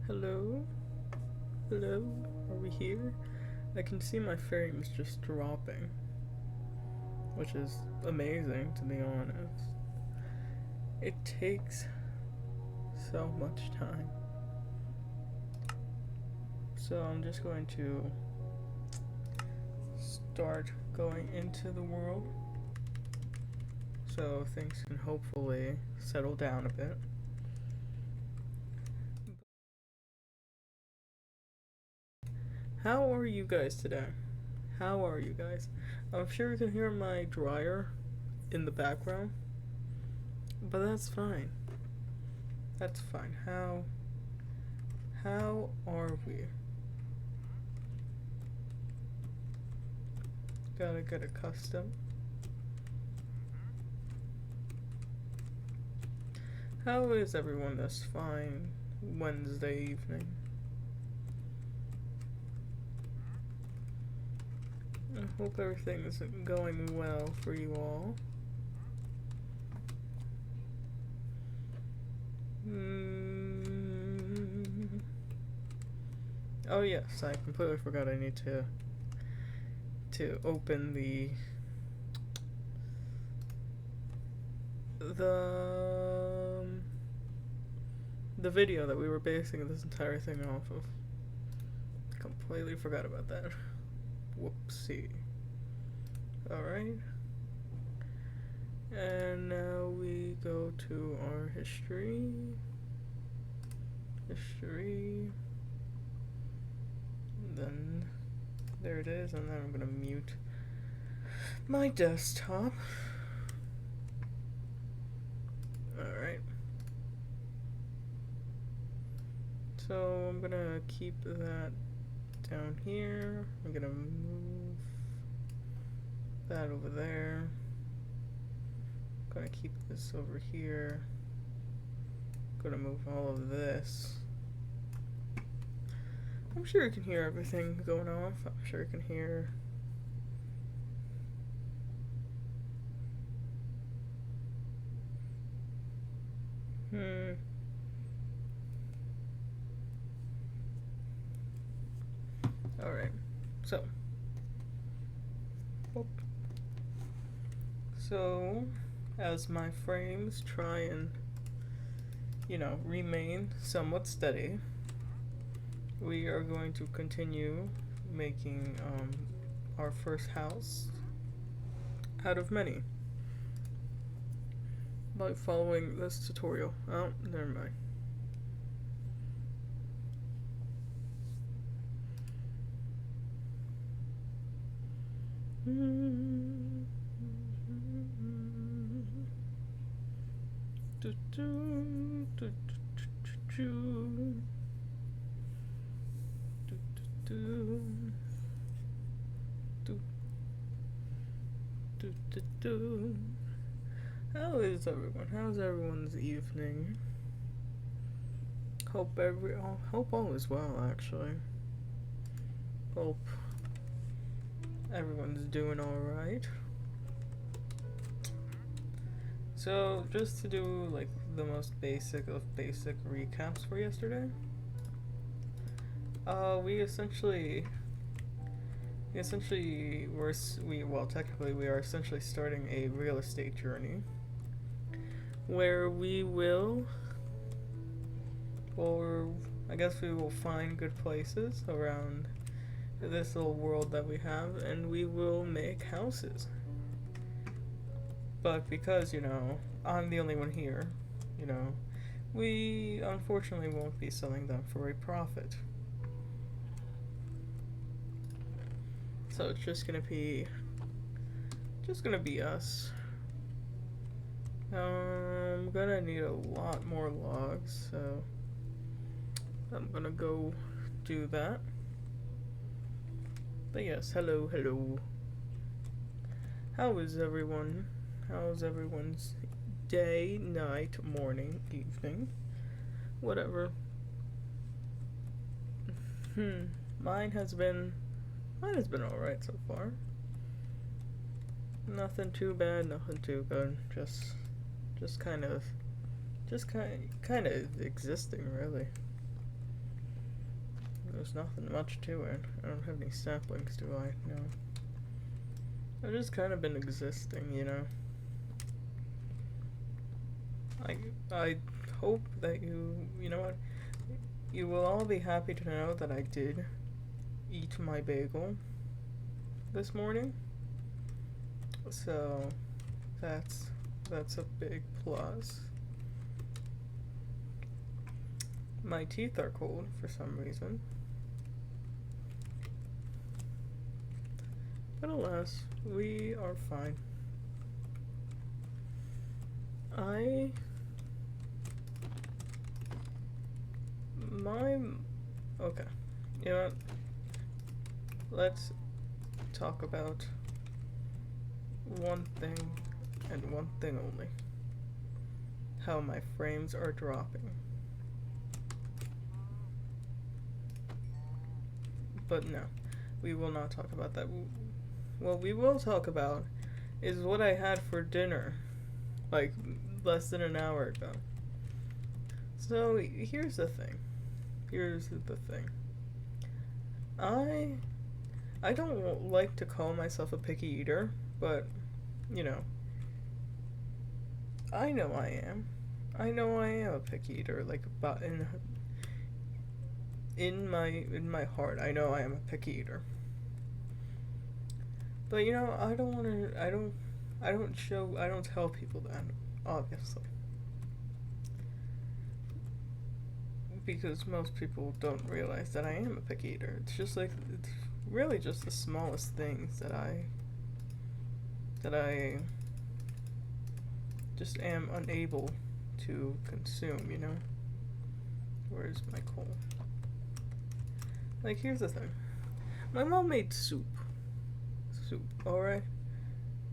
Hello? Hello? Are we here? I can see my frames just dropping, which is amazing, to be honest. It takes so much time. So I'm just going to start going into the world so things can hopefully settle down a bit. How are you guys today? How are you guys? I'm sure you can hear my dryer in the background, but that's fine. That's fine. How are we? Gotta get accustomed. How is everyone this fine Wednesday evening? I hope everything is going well for you all. Oh yes, I completely forgot I need to open the video that we were basing this entire thing off of. Completely forgot about that. Whoopsie. Alright. And now we go to our history. History. And then there it is, and then I'm gonna mute my desktop. Alright. So I'm gonna keep that down here. I'm gonna move that over there. I'm gonna keep this over here. I'm gonna move all of this. I'm sure you can hear everything going off. I'm sure you can hear. Alright, so as my frames try and, remain somewhat steady, we are going to continue making our first house out of many by following this tutorial. Oh, never mind. How is everyone? How's everyone's evening? Hope all is well, actually. Hope everyone's doing alright. So, just to do like the most basic of basic recaps for yesterday. We essentially technically we are essentially starting a real estate journey where we will, or I guess we will find good places around this little world that we have, and we will make houses. But because, I'm the only one here, we unfortunately won't be selling them for a profit. So it's just gonna be us. I'm gonna need a lot more logs, so I'm gonna go do that. But yes, hello. How is everyone? How's everyone's day, night, morning, evening, whatever? Mine has been alright so far. Nothing too bad, nothing too good. Just kind of existing, really. There's nothing much to it. I don't have any saplings, do I? No. I've just kind of been existing, you know? I hope that you know what? You will all be happy to know that I did eat my bagel this morning. So that's a big plus. My teeth are cold for some reason. But alas, we are fine. My, okay. You know what? Let's talk about one thing and one thing only. How my frames are dropping. But no, we will not talk about that. What we will talk about is what I had for dinner, like less than an hour ago. So here's the thing. Here's the thing. I don't like to call myself a picky eater, but you know, I know I am. I know I am a picky eater. Like, but in my heart, I know I am a picky eater. But you know, I don't want to. I don't tell people that, obviously, because most people don't realize that I am a picky eater. It's just like it's really just the smallest things that I just am unable to consume. You know, where's my coal? Like, here's the thing. My mom made soup. Soup, alright?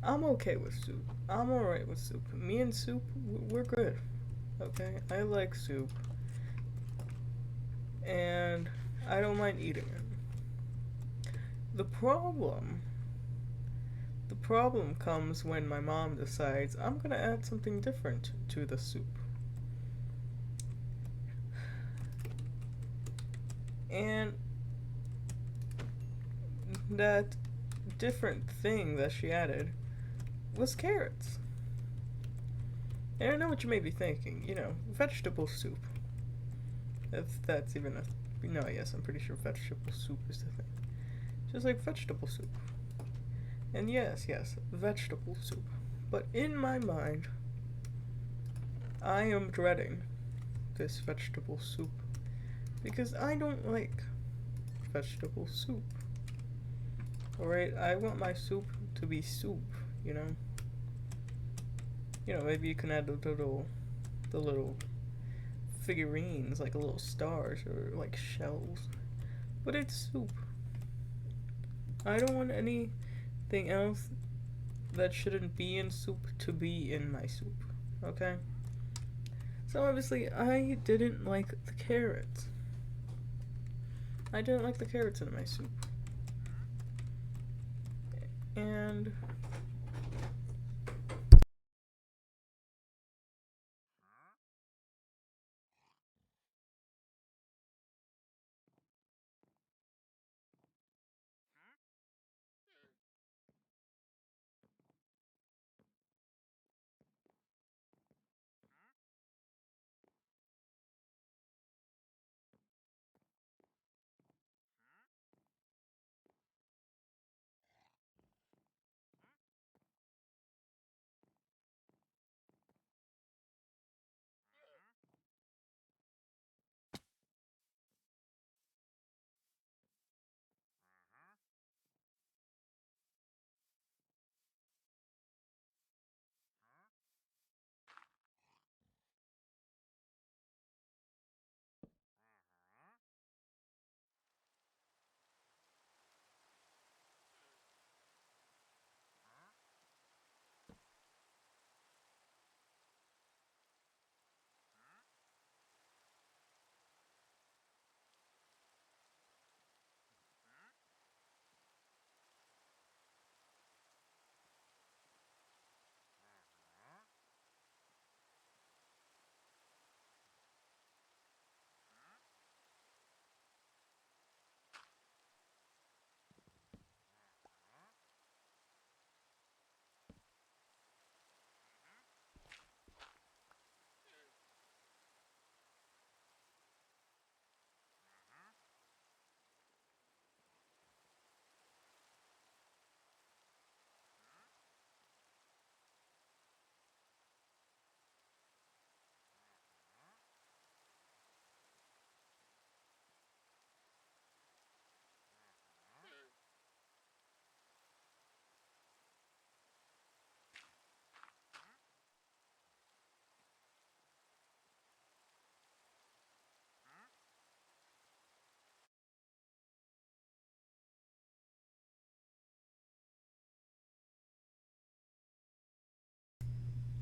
I'm okay with soup. I'm alright with soup. Me and soup, we're good. Okay? I like soup. And I don't mind eating it. The problem the problem comes when my mom decides I'm gonna add something different to the soup. And that different thing that she added was carrots. And I know what you may be thinking, you know, vegetable soup. If that's even a. No, yes, I'm pretty sure vegetable soup is the thing. Just like vegetable soup. And yes, vegetable soup. But in my mind, I am dreading this vegetable soup because I don't like vegetable soup. Alright, I want my soup to be soup, you know? You know, maybe you can add the little figurines, like little stars or like shells. But it's soup. I don't want anything else that shouldn't be in soup to be in my soup. Okay? So obviously I didn't like the carrots. I didn't like the carrots in my soup. And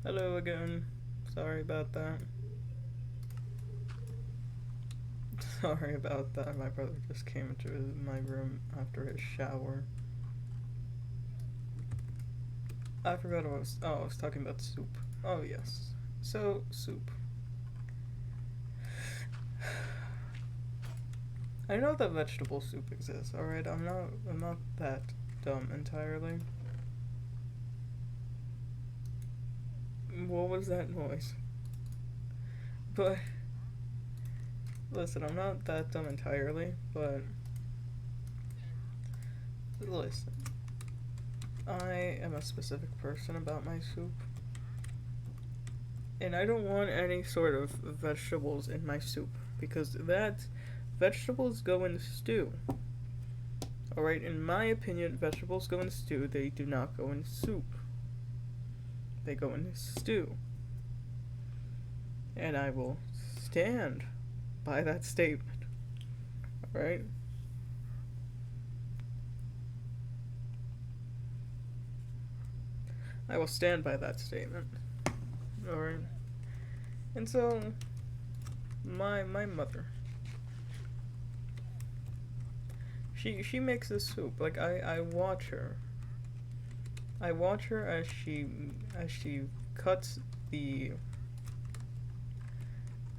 Hello again. Sorry about that. Sorry about that. My brother just came into my room after his shower. I forgot what I was. Oh, I was talking about soup. Oh, yes. So, soup. I know that vegetable soup exists, alright? I'm not that dumb entirely. What was that noise? But, listen, I'm not that dumb entirely, but listen. I am a specific person about my soup. And I don't want any sort of vegetables in my soup because vegetables go in stew. Alright, in my opinion, vegetables go in stew, they do not go in soup. They go in stew. And I will stand by that statement. Alright? I will stand by that statement. Alright? And so, my mother, she makes this soup. Like, I watch her. I watch her as she cuts the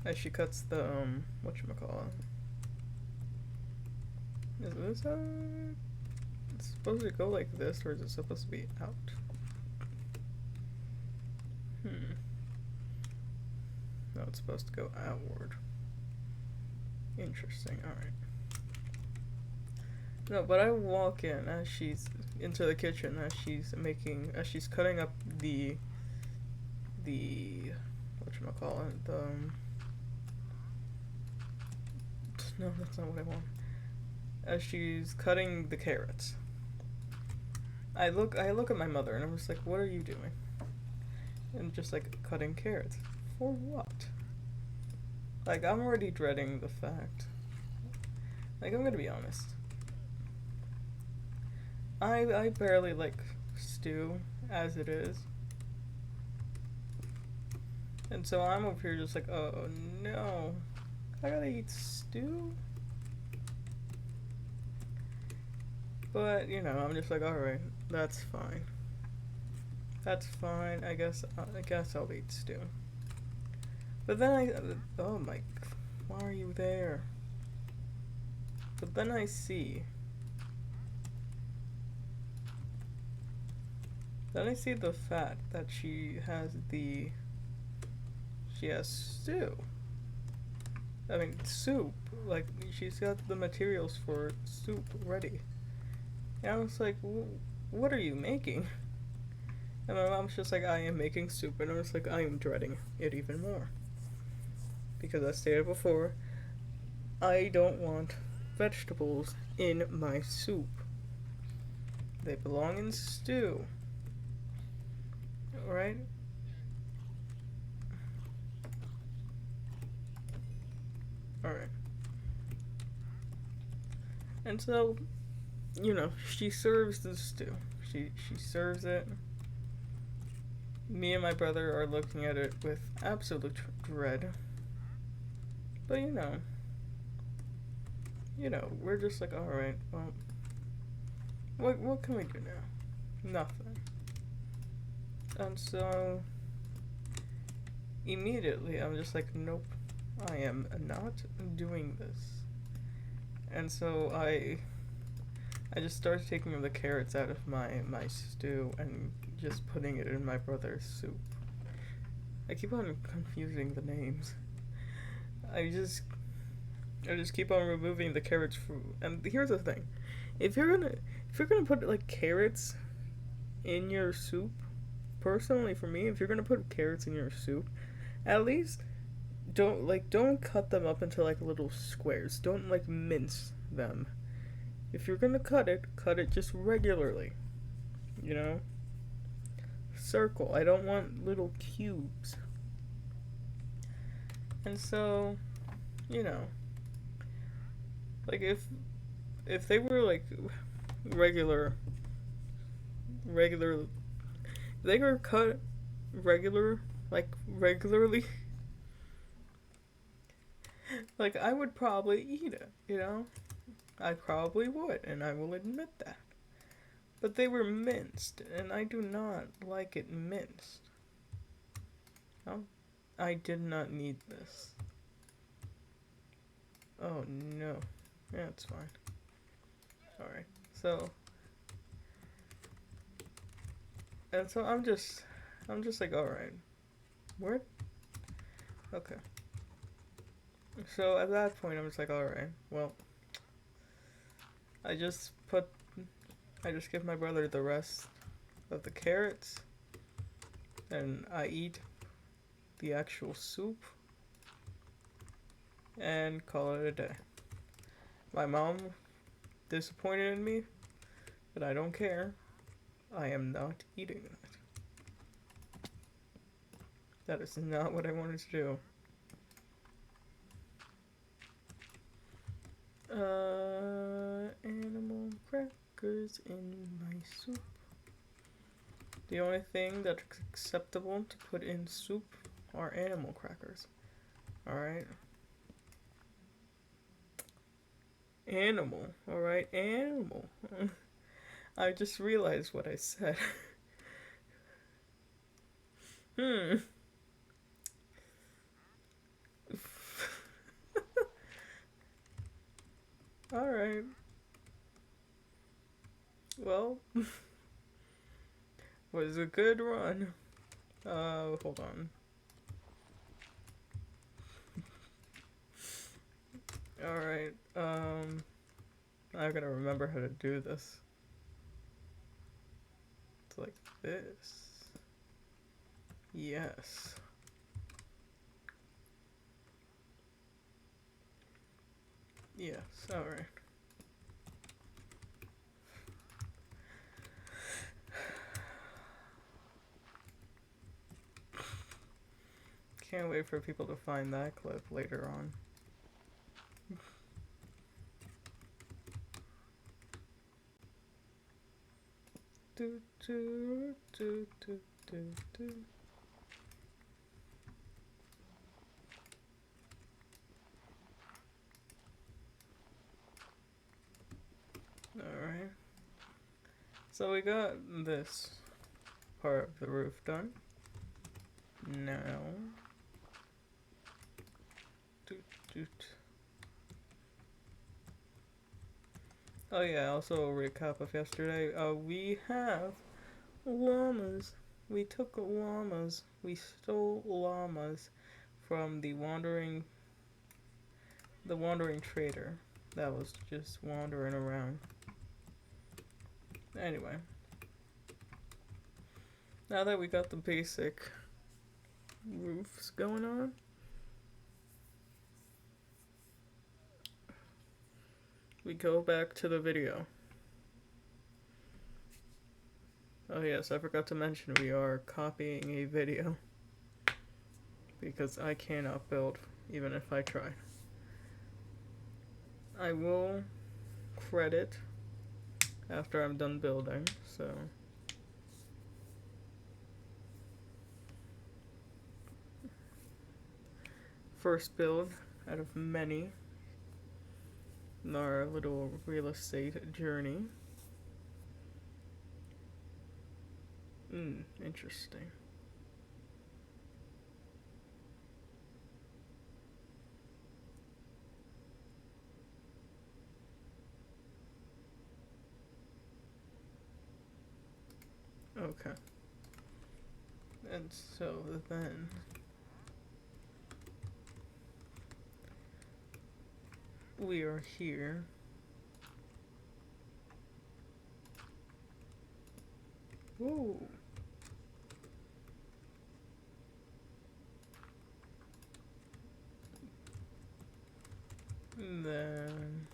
whatchamacallit. Is this how it's supposed to go, like this, or is it supposed to be out? No, it's supposed to go outward. Interesting, alright. No, but I walk in as she's into the kitchen as she's cutting up the whatchamacallit, no, that's not what I want. As she's cutting the carrots. I look at my mother and I'm just like, what are you doing? And just like, cutting carrots. For what? Like, I'm already dreading the fact. Like, I'm gonna be honest. I barely like stew as it is. And so I'm over here just like, oh no. I gotta eat stew? But, you know, I'm just like, alright, that's fine. That's fine, I guess I'll eat stew. But then oh my, why are you there? But then I see the fact that she has stew. I mean, soup. Like, she's got the materials for soup ready. And I was like, what are you making? And my mom's just like, I am making soup. And I was like, I am dreading it even more. Because I stated before, I don't want vegetables in my soup. They belong in stew. Alright? Alright. And so, you know, she serves the stew. She serves it. Me and my brother are looking at it with absolute dread. But you know, we're just like, alright, well, what can we do now? Nothing. And so, immediately, I'm just like, nope, I am not doing this. And so I just started taking the carrots out of my stew and just putting it in my brother's soup. I keep on confusing the names. I just keep on removing the carrots from. And here's the thing: if you're gonna put like carrots in your soup, personally for me, if you're gonna put carrots in your soup, at least don't cut them up into like little squares. Don't like mince them. If you're gonna cut it just regularly. You know? Circle. I don't want little cubes. And so, you know, like if they were like regular, if they were cut regularly, like I would probably eat it, you know? I probably would, and I will admit that. But they were minced, and I do not like it minced. Oh, I did not need this. Oh no. Yeah, it's fine. Alright, so... And so I'm just like, alright. Where? Okay. So at that point, I'm just like, alright, well... I just give my brother the rest of the carrots, and I eat the actual soup, and call it a day. My mom disappointed in me, but I don't care. I am not eating that. That is not what I wanted to do. Animal crackers in my soup. The only thing that's acceptable to put in soup are animal crackers. Alright? Animal. Alright? Animal. I just realized what I said. Alright. Well, was a good run. Hold on. Alright, I gotta remember how to do this. It's like this. Yes. Yes, alright. Can't wait for people to find that clip later on. Do, do, do, do, do, do. Alright. So we got this part of the roof done. Now... Doot, doot. Oh yeah, also a recap of yesterday. We have llamas. We took llamas. We stole llamas from the wandering trader that was just wandering around. Anyway, now that we got the basic roofs going on, we go back to the video. Oh yes, I forgot to mention we are copying a video because I cannot build even if I try. I will credit after I'm done building, so... First build out of many in our little real estate journey. Interesting. Okay. And so then... we are here. Ooh. And then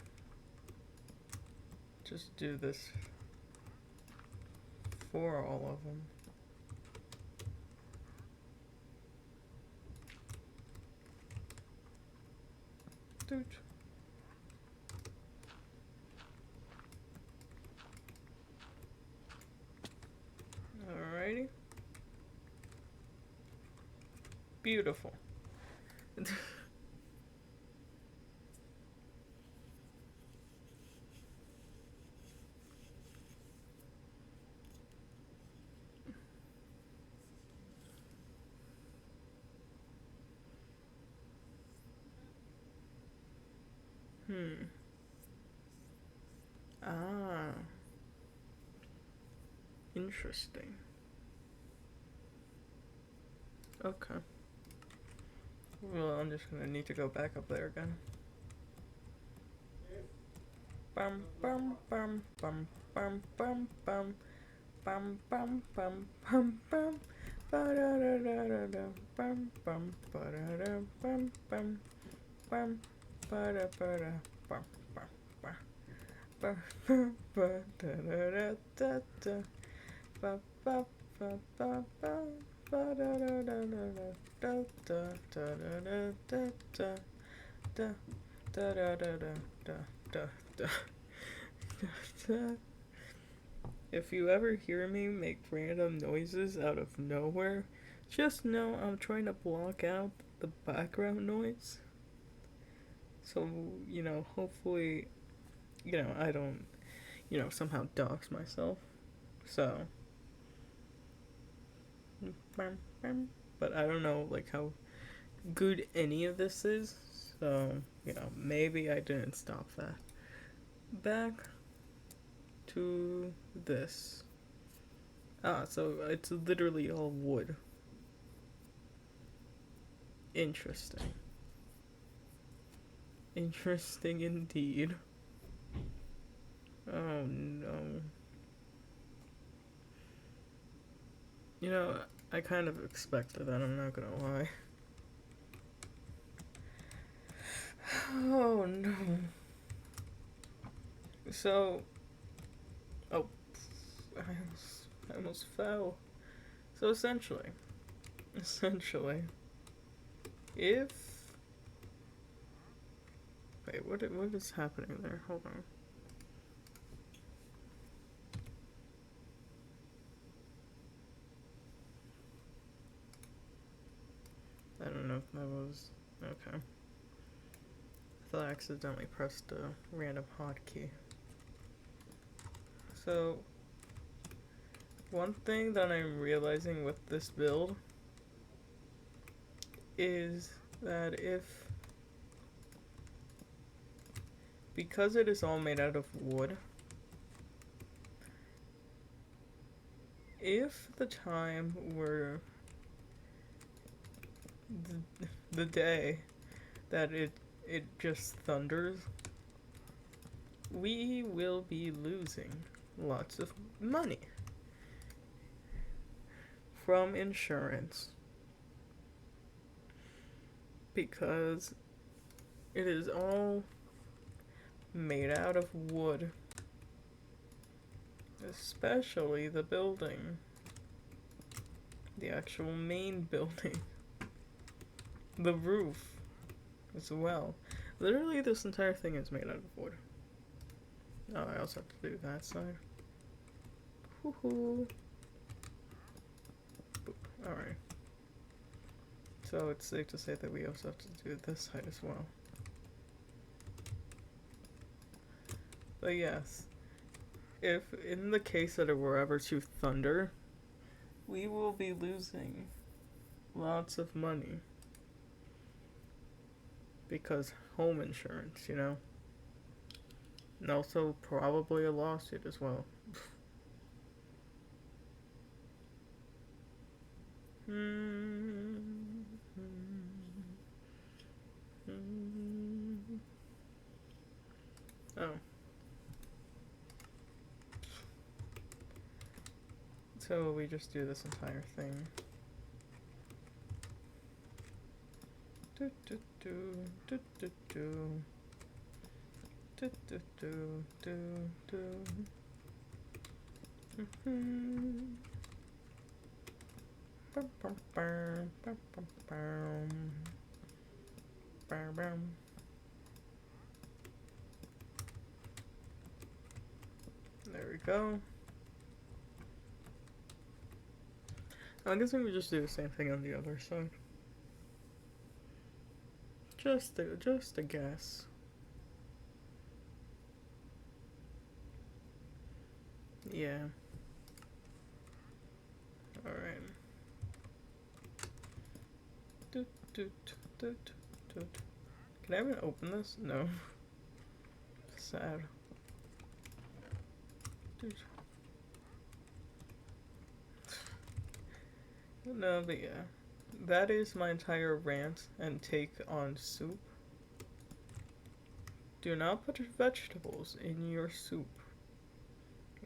just do this for all of them. Doot. Alrighty. Beautiful. Ah, interesting. Okay. Well, I'm just gonna need to go back up there again. Bum bum bum bum bum bum bum bum bum bum bum bum ba da da da da da bum bum ba da da bum bum bum ba da bum bum ba ba ba da da da da da ba ba ba ba ba ba da da da da da da da da da da da da da da da da da da. If you ever hear me make random noises out of nowhere, just know I'm trying to block out the background noise. So, hopefully, I don't, somehow dox myself. So, but I don't know, like, how good any of this is. So, maybe I didn't stop that. Back to this. Ah, so it's literally all wood. Interesting. Interesting indeed. Oh no. I kind of expected that, I'm not gonna lie. Oh no. So. Oh. I almost fell. So essentially. If. Wait, what is happening there? Hold on. I don't know if that was. Okay. I thought I accidentally pressed a random hotkey. So, one thing that I'm realizing with this build is that because it is all made out of wood, if the time were the day that it just thunders, we will be losing lots of money from insurance, because it is all made out of wood, especially the building, the actual main building, the roof as well. Literally, this entire thing is made out of wood. Oh, I also have to do that side. Woohoo! Alright. So it's safe to say that we also have to do this side as well. But yes, if in the case that it were ever to thunder, we will be losing lots of money. Because home insurance, And also probably a lawsuit as well. Oh. So we just do this entire thing. Do do do do do do do do do do do. Bum bum bum bum bum bum. Bum bum. There we go. I'm guessing we just do the same thing on the other side. just a guess. Yeah. Alright. Can I even open this? No. Sad. No, but yeah. That is my entire rant and take on soup. Do not put vegetables in your soup.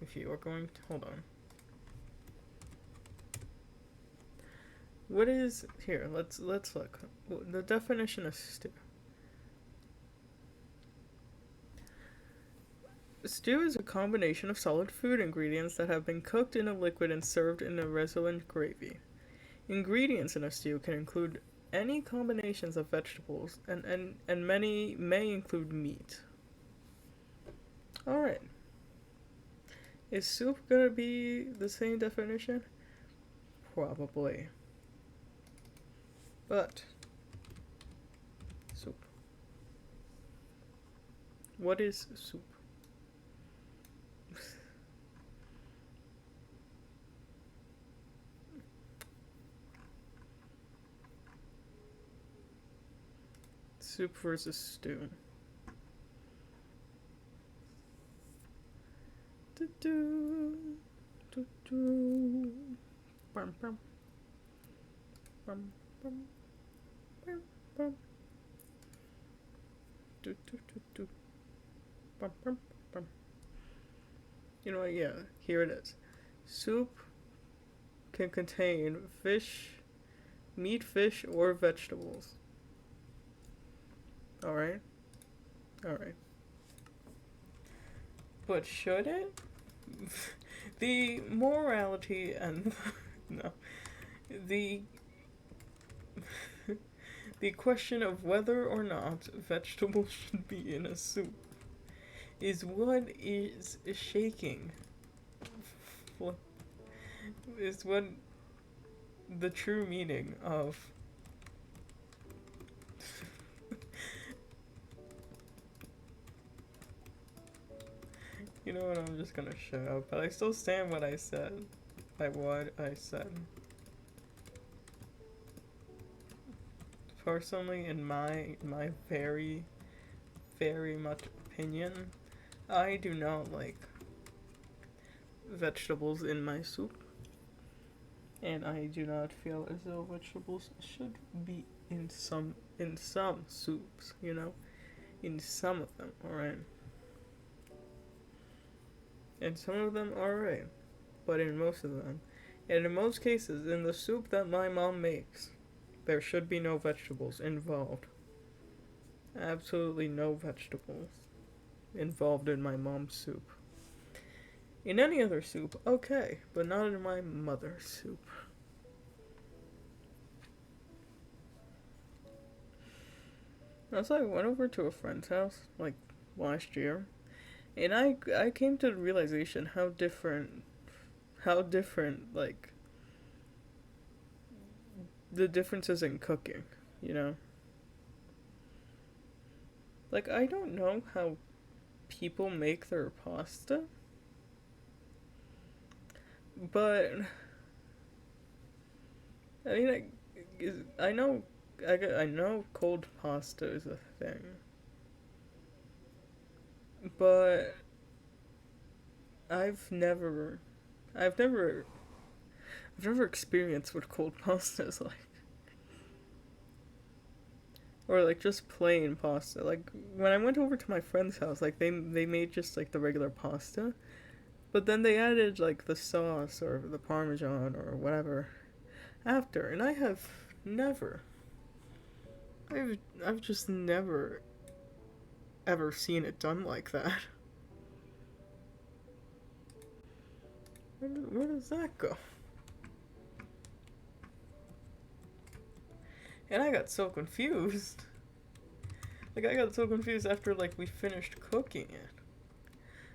If you are going to... Hold on. What is... Here, let's look. The definition of stew. Stew is a combination of solid food ingredients that have been cooked in a liquid and served in a resolute gravy. Ingredients in a stew can include any combinations of vegetables, and many may include meat. Alright. Is soup gonna be the same definition? Probably. But, soup. What is soup? Soup versus stew. Bum, bum. Bum, bum. Bum, bum. Bum, bum, bum. You know what? Yeah, here it is. Soup can contain fish, meat, fish, or vegetables. Alright? Alright. But should it? The morality and... no. The question of whether or not vegetables should be in a soup is what is shaking. Is what the true meaning of... You know what, I'm just gonna shut up, but I still stand what I said. By what I said. Personally, in my very, very much opinion, I do not like vegetables in my soup. And I do not feel as though vegetables should be in some soups, you know? In some of them, alright? And some of them alright, but in most of them, and in most cases, in the soup that my mom makes, there should be no vegetables involved. Absolutely no vegetables involved in my mom's soup. In any other soup, okay, but not in my mother's soup. Also, I went over to a friend's house, like, last year, and I came to the realization how different, like, the differences in cooking, you know? Like, I don't know how people make their pasta, but, I mean, I know cold pasta is a thing, but I've never experienced what cold pasta is like. Or like just plain pasta. Like when I went over to my friend's house, like they made just like the regular pasta, but then they added like the sauce or the parmesan or whatever after, and I've just never ever seen it done like that. Where does that go? And I got so confused. Like, I got so confused after, like, we finished cooking it.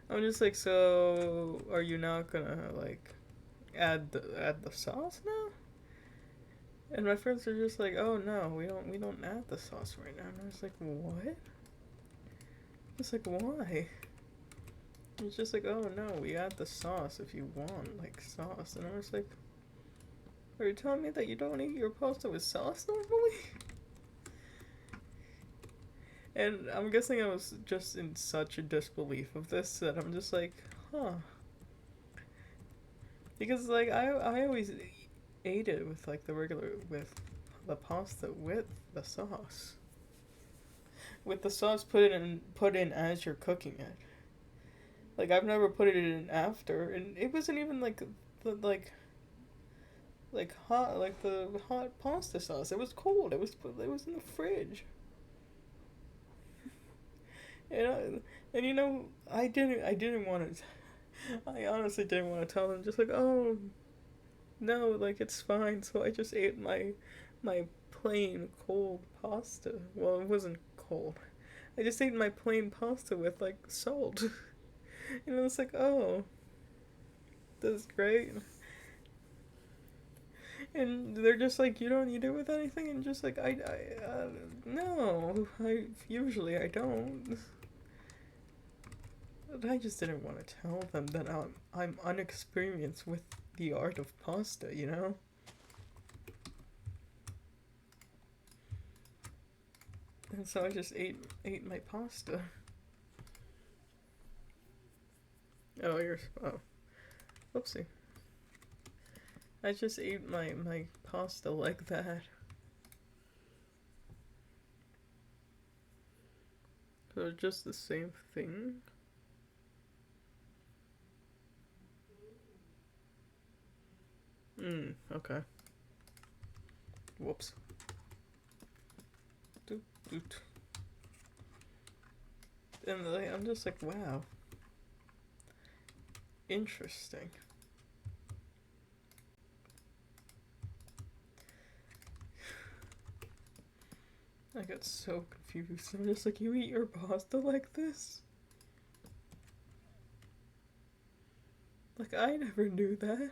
I'm just like, so, are you not gonna, like, add the sauce now? And my friends are just like, oh no, we don't add the sauce right now. And I was like, what? It's like, why? It's just like, oh no, we add the sauce if you want, like, sauce. And I was like, are you telling me that you don't eat your pasta with sauce normally? And I'm guessing I was just in such a disbelief of this that I'm just like, huh. Because, like, I always ate it with, like, with the pasta with the sauce. With the sauce put in as you're cooking it. Like, I've never put it in after, and it wasn't even like the like the hot pasta sauce. It was cold. It was in the fridge. And you know, I didn't want to. I honestly didn't want to tell them. Just like, oh no, like it's fine. So I just ate my plain cold pasta. Well, it wasn't cold. I just ate my plain pasta with like salt. And I was like, oh, that's great. And they're just like, you don't eat it with anything, and just like no, usually I don't. But I just didn't want to tell them that I'm unexperienced with the art of pasta, you know. And so I just ate my pasta. Oh, whoopsie. I just ate my pasta like that. So just the same thing. Okay. Whoops. Doot, doot. And I'm just like, wow. Interesting. I got so confused. I'm just like, you eat your pasta like this? Like, I never knew that.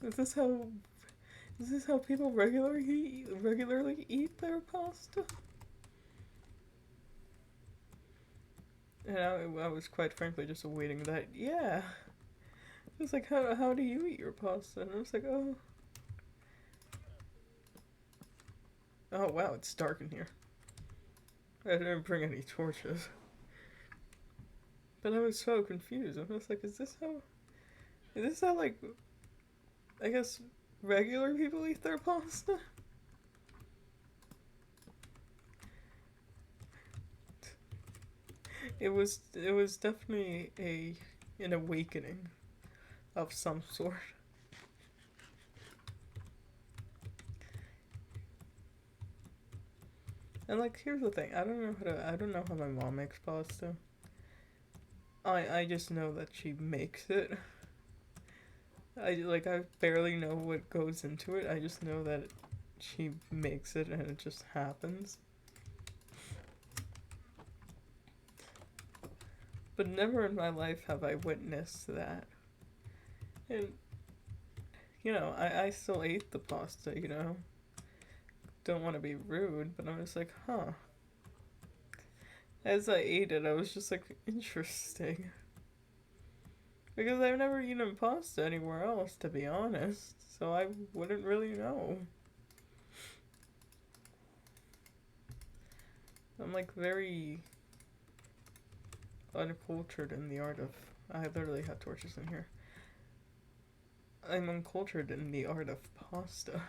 Is this how people regularly eat their pasta? And I was quite frankly just awaiting that. Yeah. It was like, how do you eat your pasta? And I was like, oh. Oh wow, it's dark in here. I didn't bring any torches. But I was so confused. I was like, is this how like, I guess regular people eat their pasta? It was definitely an awakening of some sort. And like, here's the thing: I don't know how my mom makes pasta. I just know that she makes it. I barely know what goes into it. I just know that she makes it and it just happens. But never in my life have I witnessed that. And you know, I still ate the pasta, you know. Don't want to be rude, but I'm just like, huh. As I ate it, I was just like, interesting. Because I've never eaten pasta anywhere else, to be honest. So I wouldn't really know. I'm like very uncultured in the art of. I literally have torches in here. I'm uncultured in the art of pasta.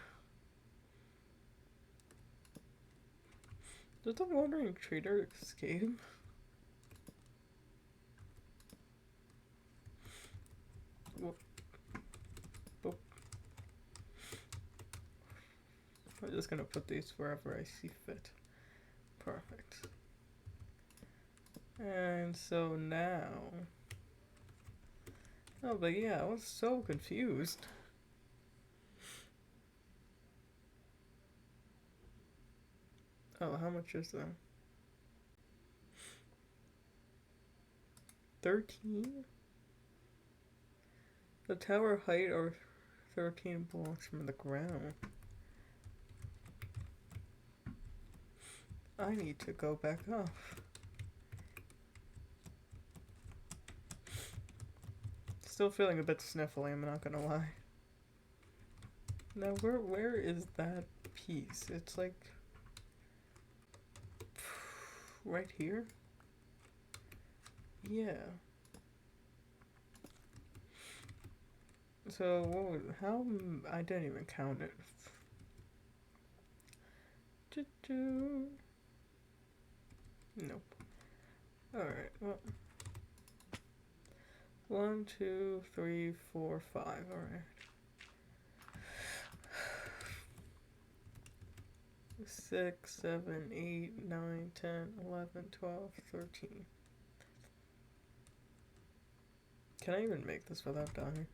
Did the wandering trader escape? Whoop. Whoop. I'm just gonna put these wherever I see fit. Perfect. And so now. Oh, but yeah, I was so confused. Oh, how much is that? 13? The tower height are 13 blocks from the ground. I need to go back up. Still feeling a bit sniffly, I'm not gonna lie. Now, where is that piece? It's like right here? Yeah. So, how, I didn't even count it. Nope. Alright, well. 1, 2, 3, 4, 5, alright. 6, 7, 8, 9, 10, 11, 12, 13. Can I even make this without dying?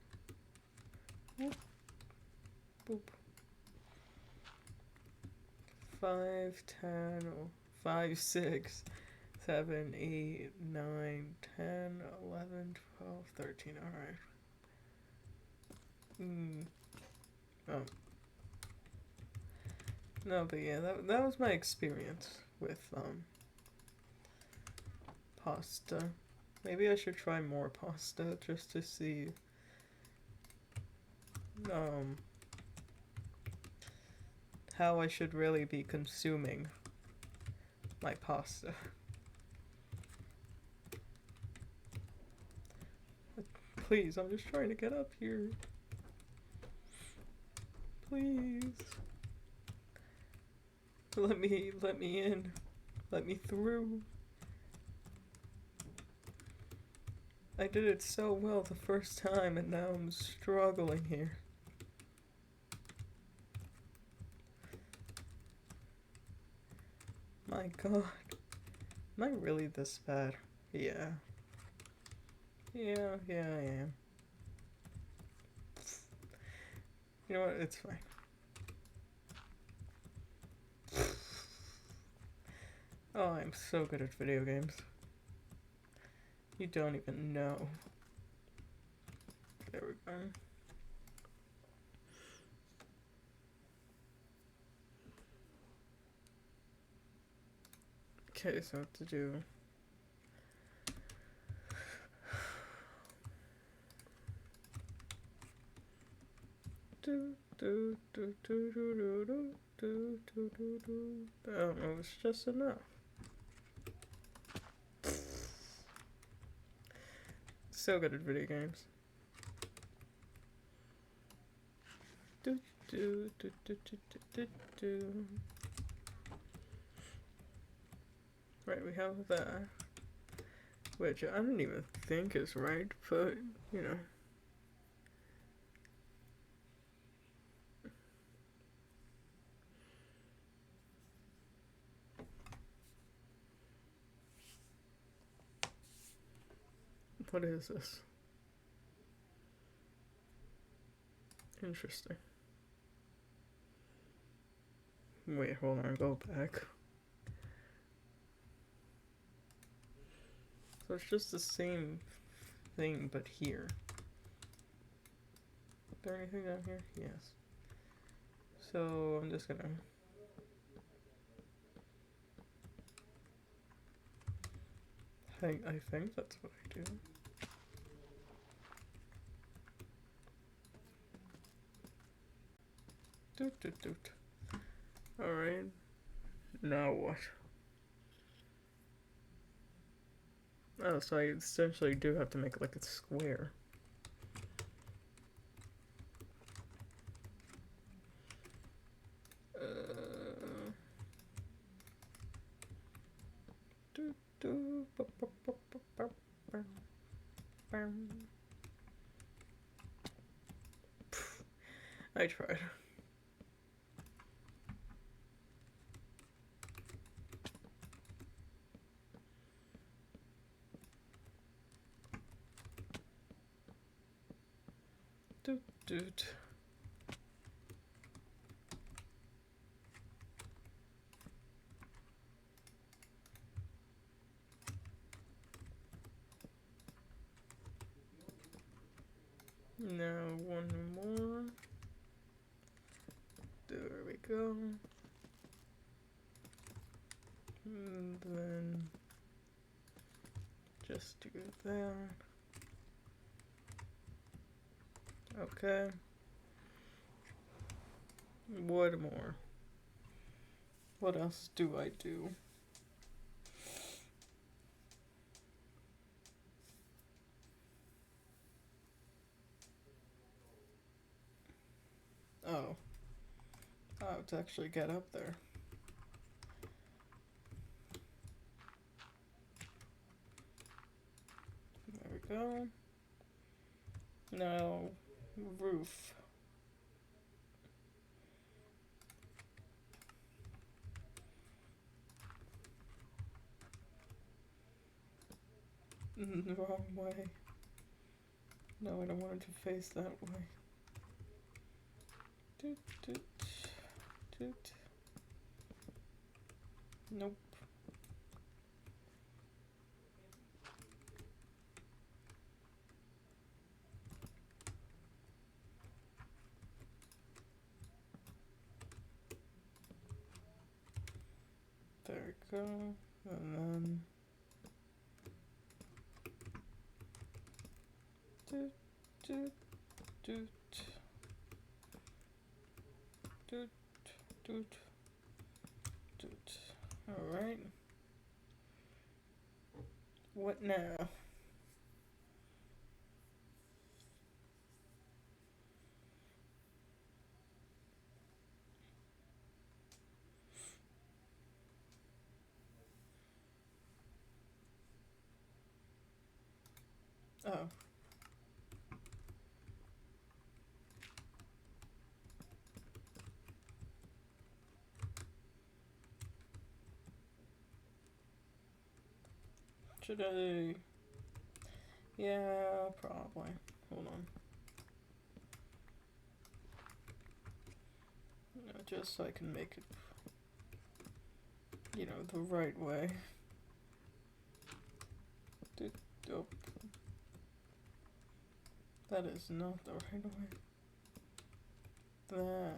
Boop. Boop. 5, 10, 5, 6, 7, 8, 9, 10, 11, 12, 13. Alright. Oh. No, but yeah, that was my experience with, pasta. Maybe I should try more pasta just to see, how I should really be consuming my pasta. Please, I'm just trying to get up here. Please. Let me in. Let me through. I did it so well the first time and now I'm struggling here. My god. Am I really this bad? Yeah. Yeah, I am. You know what? It's fine. Oh, I'm so good at video games. You don't even know. There we go. Okay, so what to do? Oh, it was just enough. So good at video games. Right, we have that. Which I don't even think is right, but, you know. What is this? Interesting. Wait, hold on, go back. So it's just the same thing, but here. Is there anything down here? Yes. So I'm just gonna... I think that's what I do. Doot. Alright. Now what? Oh, so I essentially do have to make it like a square. I tried. Doot. Now one more. go. And then just do that. Okay. What more? What else do I do? Oh. I have to actually get up there. There we go. Now, roof. The wrong way. No, I don't want it to face that way. Toot, toot, toot. Nope. There we go. And then doot, doot, doot, doot, doot, doot. Alright. What now? Oh. Should I? Yeah, probably. Hold on. No, just so I can make it, you know, the right way. Oh. That is not the right way. There.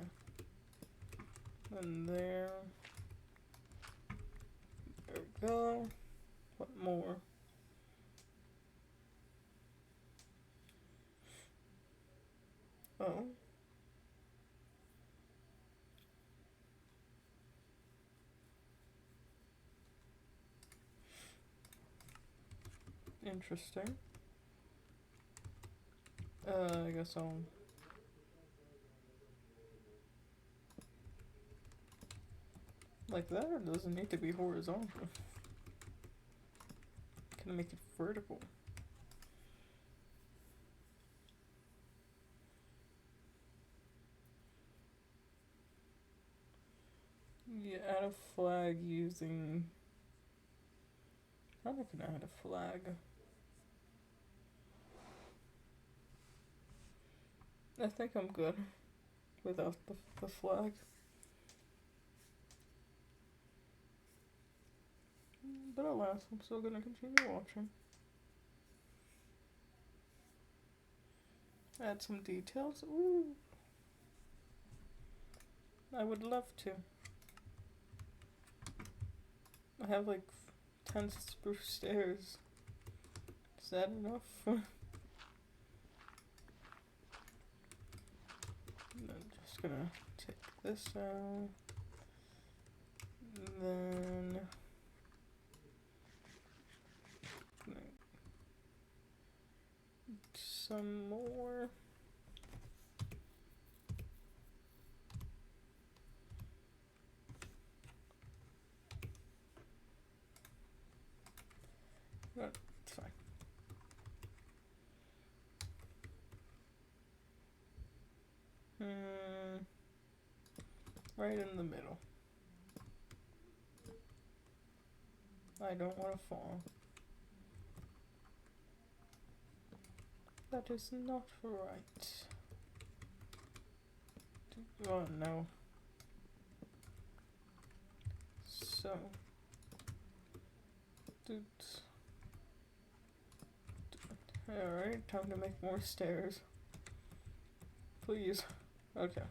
And there. There we go. What more? Oh. Interesting. I guess I'll... Like that, or does it need to be horizontal? Can I make it vertical? Yeah, add a flag using... How am I gonna add a flag? I think I'm good without the flag. But alas, I'm still gonna continue watching. Add some details. Ooh. I would love to. I have like 10 spruce stairs. Is that enough? I'm just gonna take this out. And then some more. No, it's fine. Right in the middle. I don't want to fall. That is not right. Oh no. So. Alright, time to make more stairs. Please. Okay.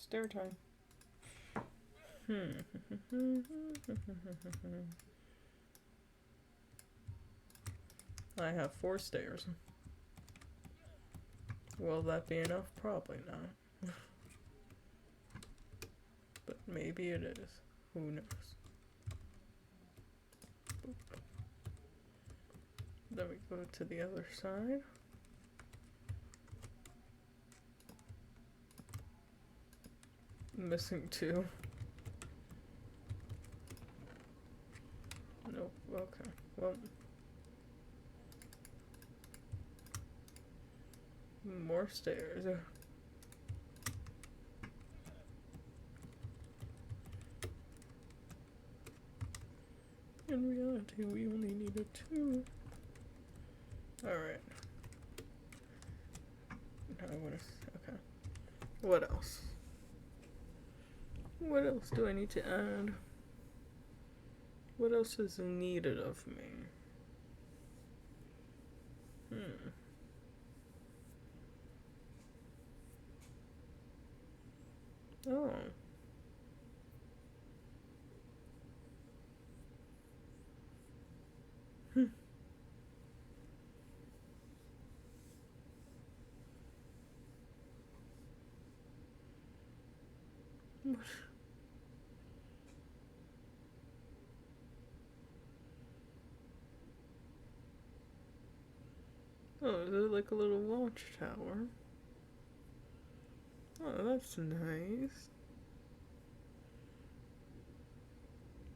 Stair time. I have 4 stairs. Will that be enough? Probably not. But maybe it is. Who knows? Boop. Then we go to the other side. Missing 2. Nope. Okay. Well. More stairs. In reality, we only needed 2. Alright. Now I wanna. Okay. What else? What else do I need to add? What else is needed of me? Oh. What? Oh, is it like a little watchtower? Oh, that's nice.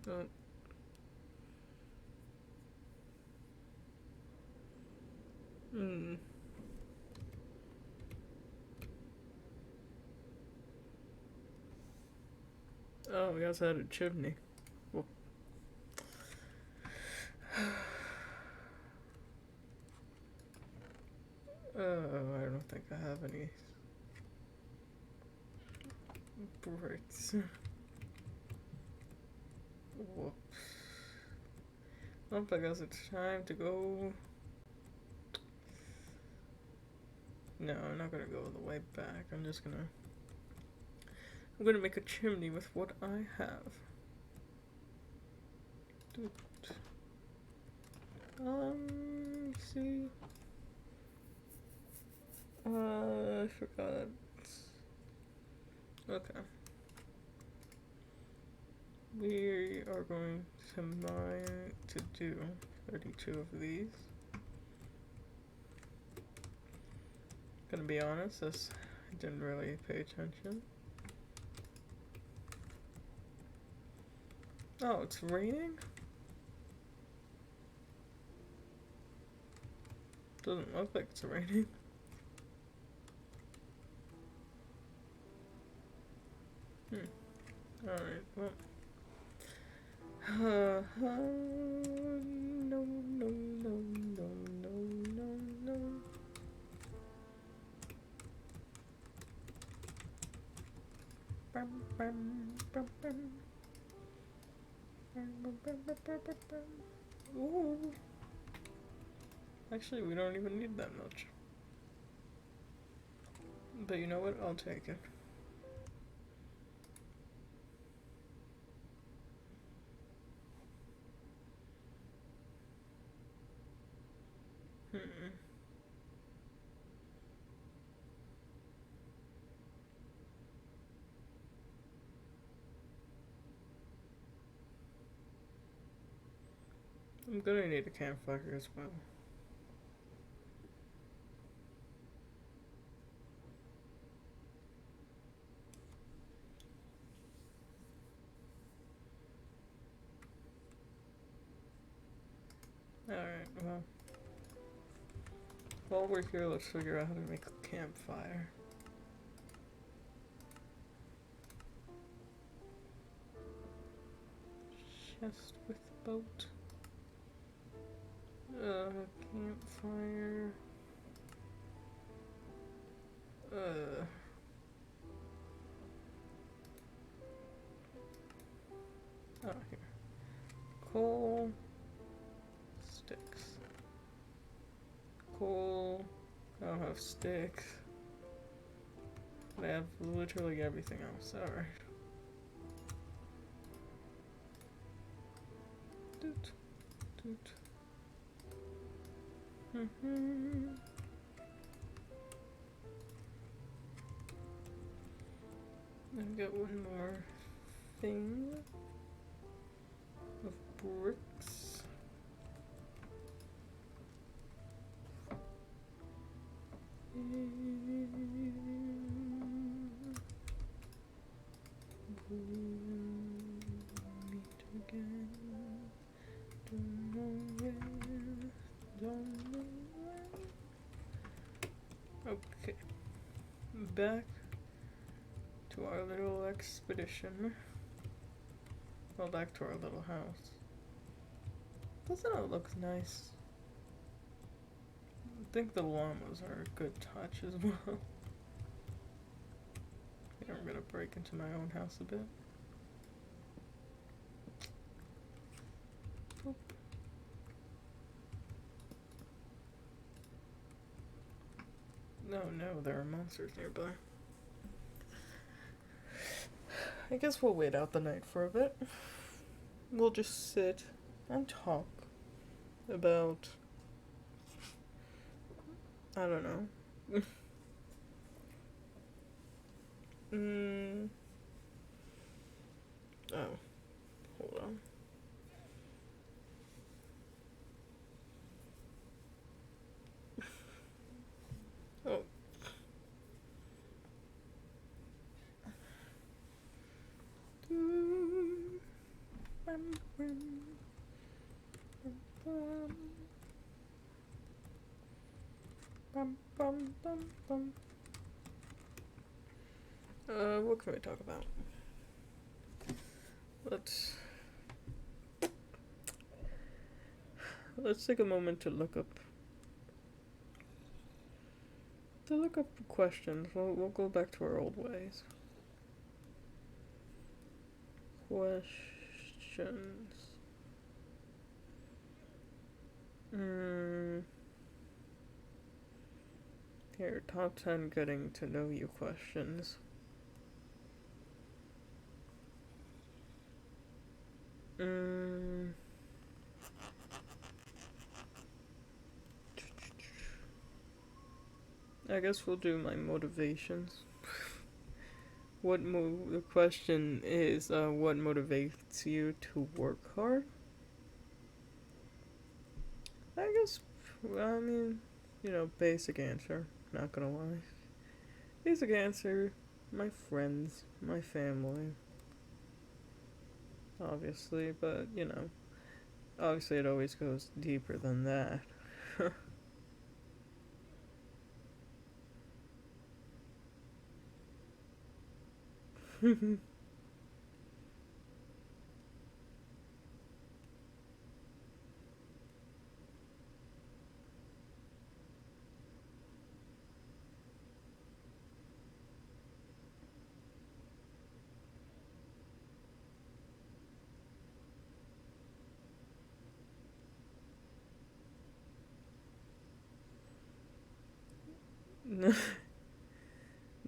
Oh. Oh, we also had a chimney. Well. I don't think I have any bricks. Whoops. Oh, I guess it's time to go. No, I'm not gonna go all the way back. I'm gonna make a chimney with what I have. See. I forgot. Okay. We are going to do 32 of these. Gonna be honest, I didn't really pay attention. Oh, it's raining? Doesn't look like it's raining. Alright, well. No, no, no, no, no, no. Bum, bum, bum, bum. Ooh. Actually, we don't even need that much. But you know what? I'll take it. I'm gonna need a campfire as well. Alright, well. While we're here, let's figure out how to make a campfire. Chest with boat. Campfire. Oh, here. Coal. Sticks. Coal. I don't have sticks. I have literally everything else. Alright. Doot, doot. I've got one more thing of bricks. Meet again. Don't know where. Don't know where. Okay. Back to our little expedition. Well, back to our little house. Doesn't it look nice? I think the llamas are a good touch as well. Yeah, I'm gonna break into my own house a bit. Oop. No, there are monsters nearby. I guess we'll wait out the night for a bit. We'll just sit and talk about, I don't know. Oh, hold on. Oh. What can we talk about? Let's take a moment to look up questions. We'll go back to our old ways. Questions. Here, top 10 getting to know you questions. I guess we'll do my motivations. The question is, what motivates you to work hard? I guess, I mean, basic answer, not gonna lie. Basic answer, my friends, my family. Obviously, but, obviously it always goes deeper than that.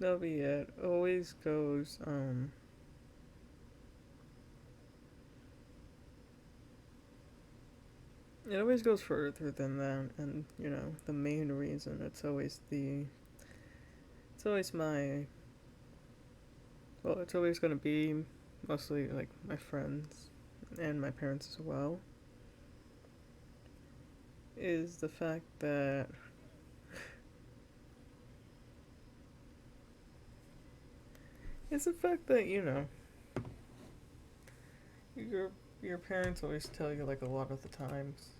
No, but yeah, it always goes, it always goes further than that, and, the main reason, it's always it's always gonna be mostly, like, my friends, and my parents as well, is the fact that your parents always tell you, like, a lot of the times.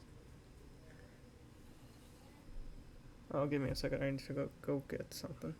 Oh, give me a second, I need to go get something.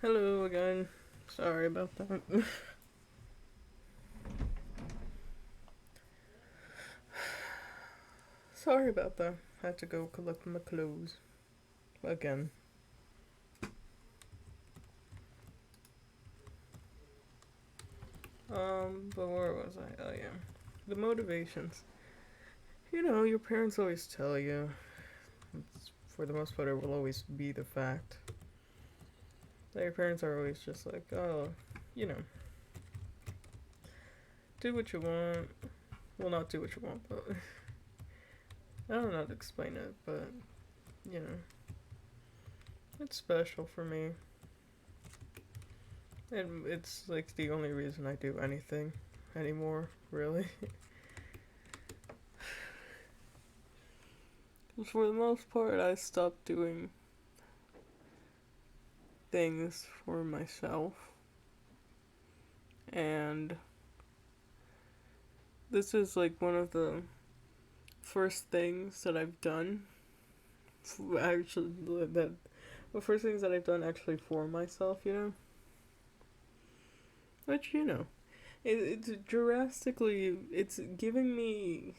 Hello again. Sorry about that. Sorry about that. Had to go collect my clothes. Again. But where was I? Oh, yeah. The motivations. You know, your parents always tell you. For the most part, it will always be the fact. That your parents are always just like, oh, you know, do what you want. Well, not do what you want, but I don't know how to explain it, but you know, it's special for me. And it's like the only reason I do anything anymore, really. For the most part, I stopped doing things for myself. And this is like one of the first things that I've done. Actually, that the first things that I've done actually for myself, you know? Which, you know, it's drastically, it's giving me,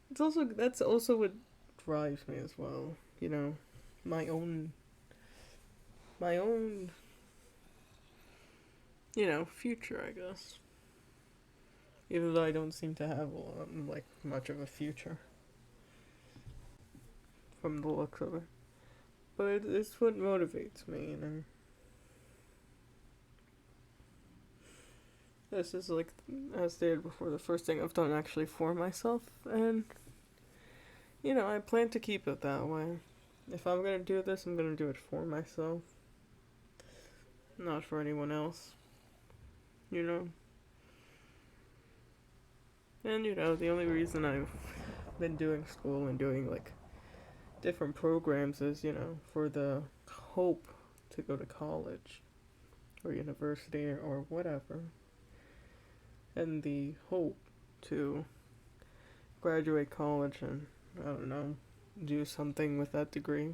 that's also what drives me as well, you know? My own, my own, you know, future, I guess. Even though I don't seem to have like much of a future from the looks of it. But it's what motivates me, you know? This is like, as stated before, the first thing I've done actually for myself, and you know, I plan to keep it that way. If I'm gonna do this, I'm gonna do it for myself, not for anyone else, you know? And you know, the only reason I've been doing school and doing like different programs is, you know, for the hope to go to college or university or whatever, and the hope to graduate college and, I don't know, do something with that degree.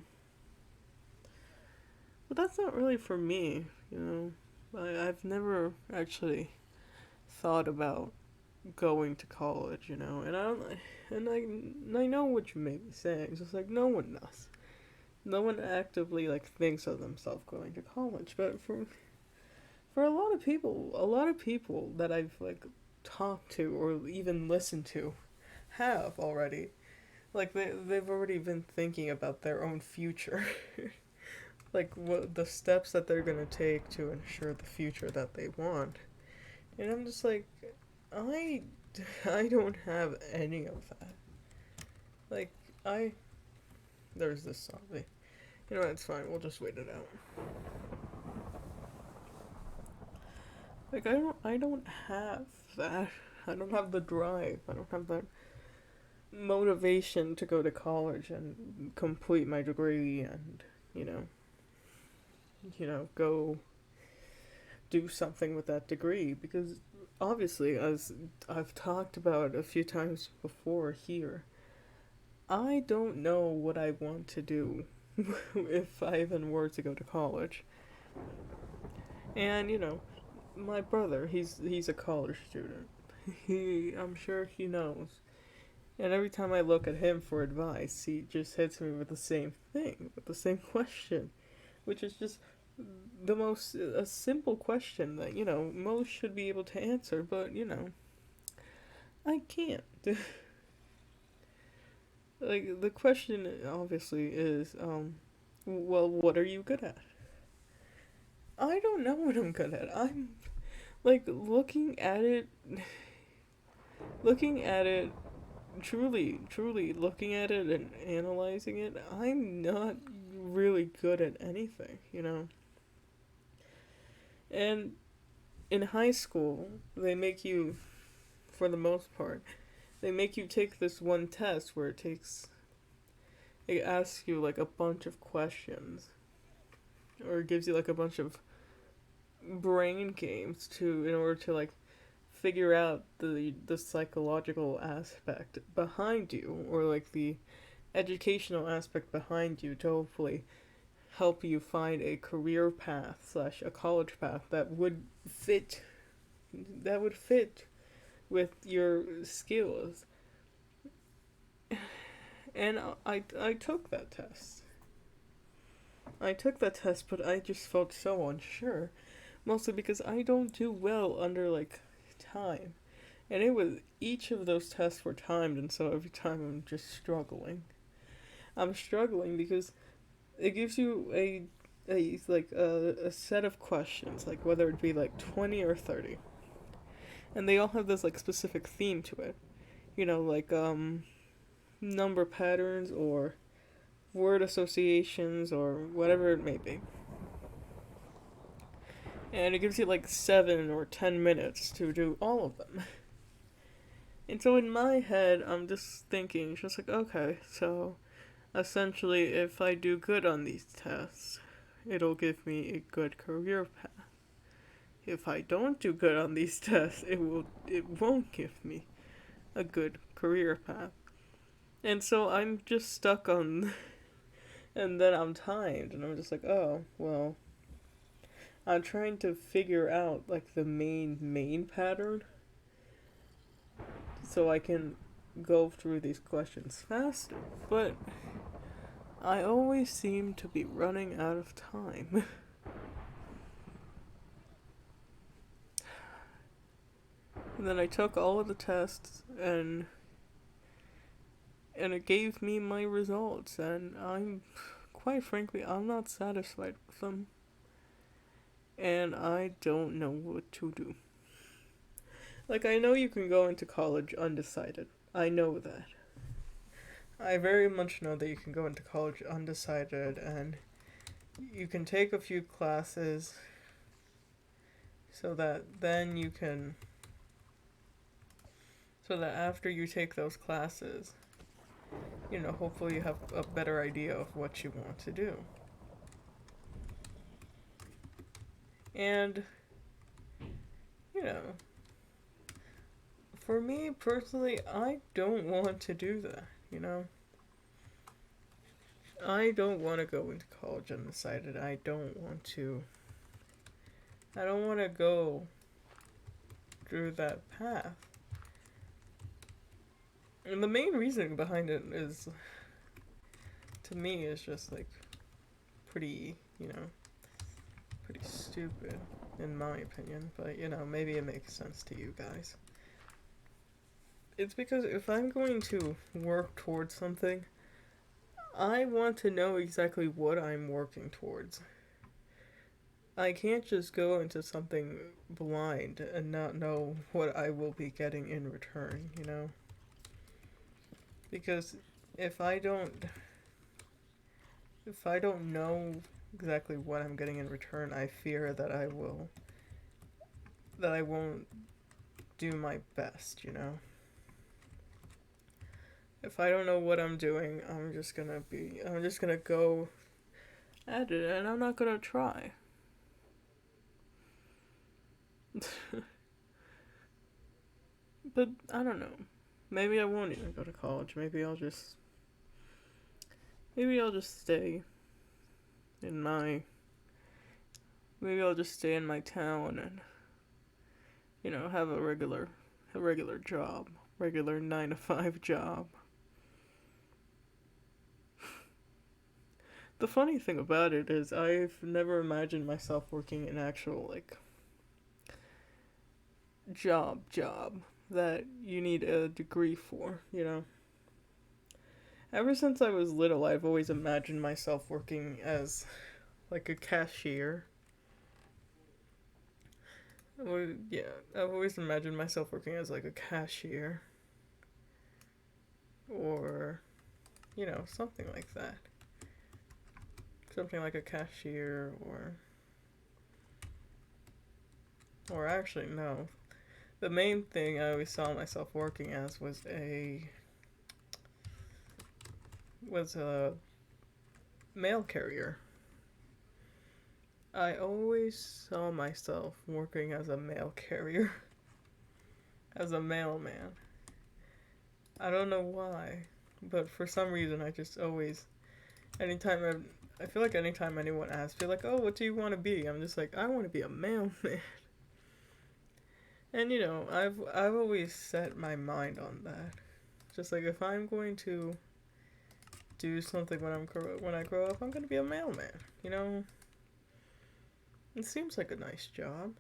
But that's not really for me, you know. I've never actually thought about going to college, you know, and I know what you may be saying. It's just like no one does. No one actively like thinks of themselves going to college, but for a lot of people that I've like talked to or even listened to have already. Like they've already been thinking about their own future. Like what the steps that they're going to take to ensure the future that they want. And I'm just like I I don't have any of that. Like I there's this song. You know what, it's fine. We'll just wait it out. Like I don't have that. I don't have the drive. I don't have that motivation to go to college and complete my degree and, you know, go do something with that degree because obviously as I've talked about a few times before here, I don't know what I want to do if I even were to go to college. And, you know, my brother, he's a college student. I'm sure he knows. And every time I look at him for advice, he just hits me with the same thing, with the same question, which is just the most a simple question that, you know, most should be able to answer, but, you know, I can't. Like the question obviously is well, what are you good at? I don't know what I'm good at. I'm like looking at it truly looking at it and analyzing it, I'm not really good at anything, you know? And in high school, they make you, for the most part, they make you take this one test where it asks you like a bunch of questions, or it gives you like a bunch of brain games in order to like figure out the psychological aspect behind you, or like the educational aspect behind you to hopefully help you find a career path slash a college path that would fit with your skills. And I took that test. But I just felt so unsure. Mostly because I don't do well under, like, time. And it was, each of those tests were timed, and so every time I'm just struggling. I'm struggling because it gives you a set of questions, like whether it be like 20 or 30. And they all have this like specific theme to it. Like number patterns or word associations or whatever it may be. And it gives you like 7 or 10 minutes to do all of them. And so in my head, I'm just thinking, just like, okay, so essentially, if I do good on these tests, it'll give me a good career path. If I don't do good on these tests, it won't give me a good career path. And so I'm just stuck on, and then I'm timed, and I'm just like, oh, well, I'm trying to figure out, like, the main pattern, so I can go through these questions faster, but I always seem to be running out of time. And then I took all of the tests, and it gave me my results, and quite frankly, I'm not satisfied with them. And I don't know what to do. Like, I know you can go into college undecided. I know that. I very much know that you can go into college undecided, and you can take a few classes so that then you can, so that after you take those classes, hopefully you have a better idea of what you want to do. And, for me personally, I don't want to do that, I don't want to go into college undecided. I don't want to go through that path. And the main reasoning behind it is, to me, is just like pretty stupid in my opinion, but maybe it makes sense to you guys. It's because if I'm going to work towards something, I want to know exactly what I'm working towards. I can't just go into something blind and not know what I will be getting in return, Because if I don't know exactly what I'm getting in return, I fear that I won't do my best, If I don't know what I'm doing, I'm just gonna go at it, and I'm not gonna try. But I don't know. Maybe I won't even go to college. Maybe I'll just stay in my town and have a regular job, regular 9-to-5 job. The funny thing about it is I've never imagined myself working an actual job that you need a degree for, Ever since I was little, I've always imagined myself working as a cashier. I've always imagined myself working as a cashier. Or, something like that. Something like a cashier or actually no. The main thing I always saw myself working as was a mail carrier. I always saw myself working as a mail carrier. As a mailman. I don't know why, but for some reason I just always I feel like anytime anyone asks me like, "Oh, what do you want to be?" I'm just like, "I want to be a mailman." And I've always set my mind on that. Just like if I'm going to do something when I grow up, I'm gonna be a mailman. It seems like a nice job.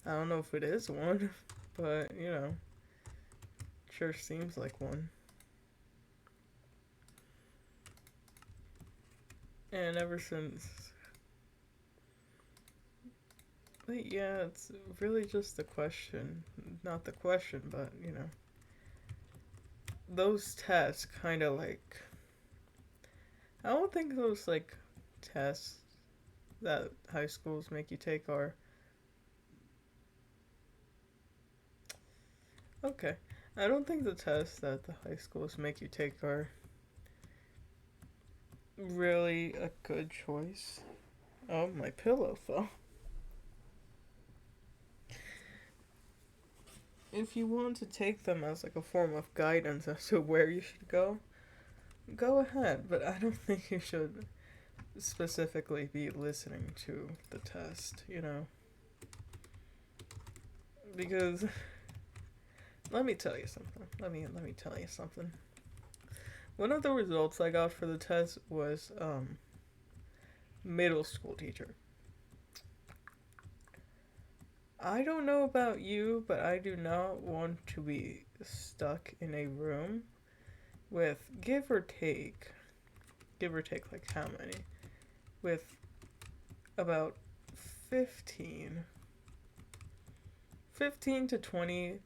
I don't know if it is one, but sure seems like one. And ever since, but yeah, it's really just the question, not the question, but those tests kind of like, I don't think those like tests that high schools make you take are okay. I don't think the tests that the high schools make you take are really a good choice. Oh, my pillow fell. If you want to take them as like a form of guidance as to where you should go ahead, but I don't think you should specifically be listening to the test, Because let me tell you something. Let me tell you something. One of the results I got for the test was middle school teacher. I don't know about you, but I do not want to be stuck in a room with give or take like how many? With about 15 to 20,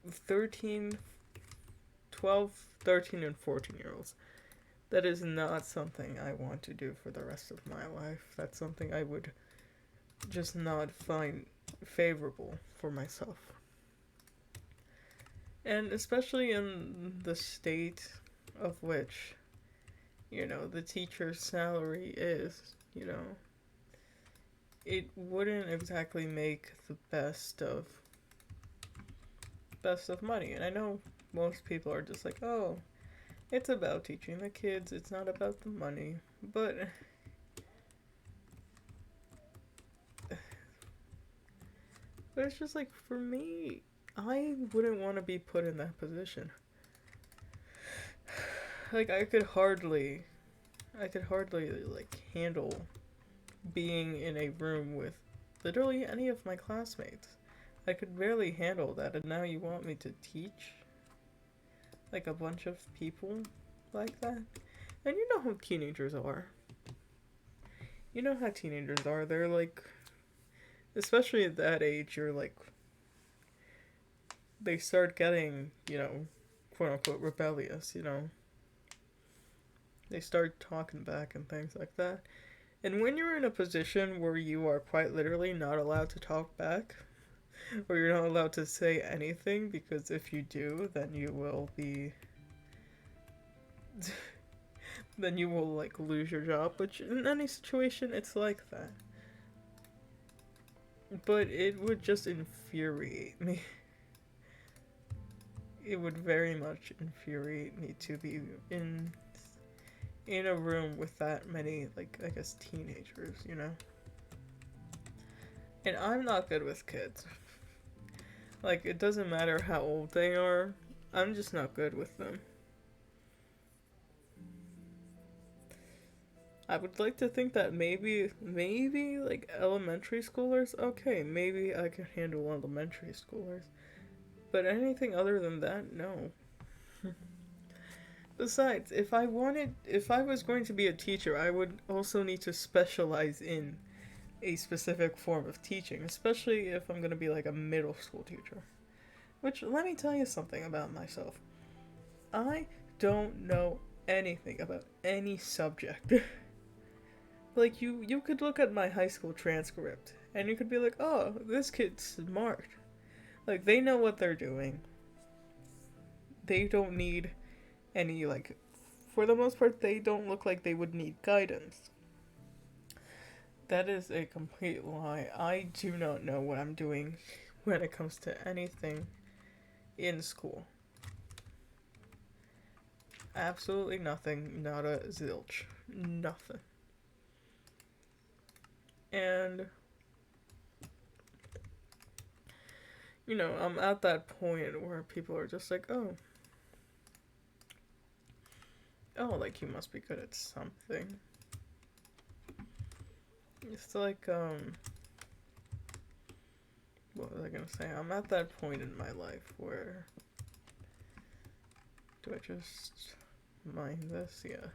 13, 12, 13, and 14 year olds. That is not something I want to do for the rest of my life. That's something I would just not find favorable for myself. And especially in the state of which, the teacher's salary is, it wouldn't exactly make the best of money. And I know most people are just like, "Oh, it's about teaching the kids, it's not about the money." But it's just like for me, I wouldn't want to be put in that position. Like I could hardly like handle being in a room with literally any of my classmates. I could barely handle that, and now you want me to teach like a bunch of people like that? And you know how teenagers are. You know how teenagers are. They're like, especially at that age, you're like, they start getting, quote unquote rebellious. They start talking back and things like that. And when you're in a position where you are quite literally not allowed to talk back, or you're not allowed to say anything, because if you do, then you will be. then you will, like, lose your job, which in any situation, it's like that. But it would just infuriate me. It would very much infuriate me to be in a room with that many, like, I guess, teenagers. And I'm not good with kids. Like, it doesn't matter how old they are, I'm just not good with them. I would like to think that maybe, like, elementary schoolers, okay, maybe I can handle elementary schoolers. But anything other than that, no. Besides, if I was going to be a teacher, I would also need to specialize in a specific form of teaching, especially if I'm going to be like a middle school teacher. Which, let me tell you something about myself. I don't know anything about any subject. Like, you could look at my high school transcript, and you could be like, "Oh, this kid's smart." Like, they know what they're doing. They don't need any, like, for the most part, they don't look like they would need guidance. That is a complete lie. I do not know what I'm doing when it comes to anything in school. Absolutely nothing, not a zilch. Nothing. And, I'm at that point where people are just like, like you must be good at something. It's like, what was I gonna say? I'm at that point in my life where, do I just mind this? Yeah.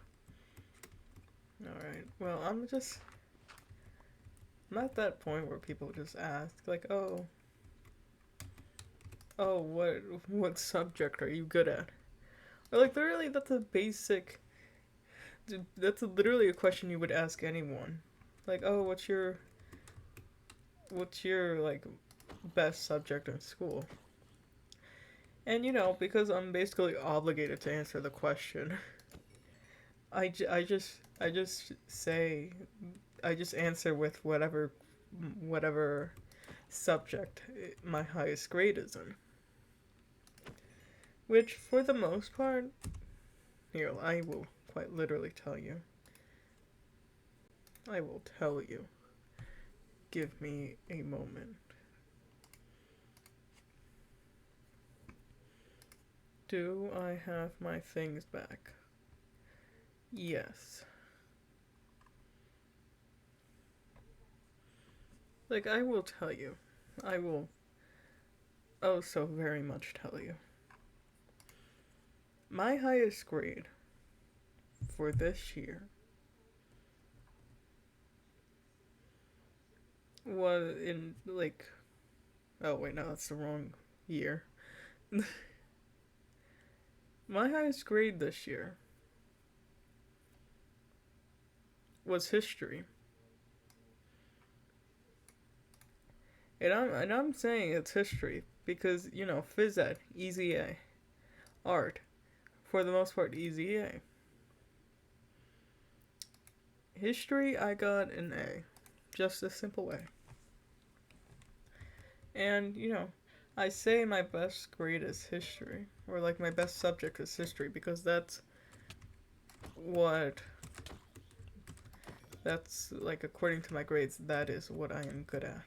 Alright, well, I'm at that point where people just ask, like, what subject are you good at? Or, like, literally, that's literally a question you would ask anyone. Like, what's your, like, best subject in school? And, because I'm basically obligated to answer the question, I just say, I just answer with whatever subject my highest grade is in. Which, for the most part, here, I will quite literally tell you. I will tell you. Give me a moment. Do I have my things back? Yes. Like, I will tell you. I will so very much tell you. My highest grade for this year was in, like, oh wait, no, that's the wrong year. My highest grade this year was history. And I'm saying it's history because, phys ed, easy A. Art, for the most part, easy A. History, I got an A. Just a simple A. And, I say my best grade is history, or like my best subject is history, because what, that's like, according to my grades, that is what I am good at.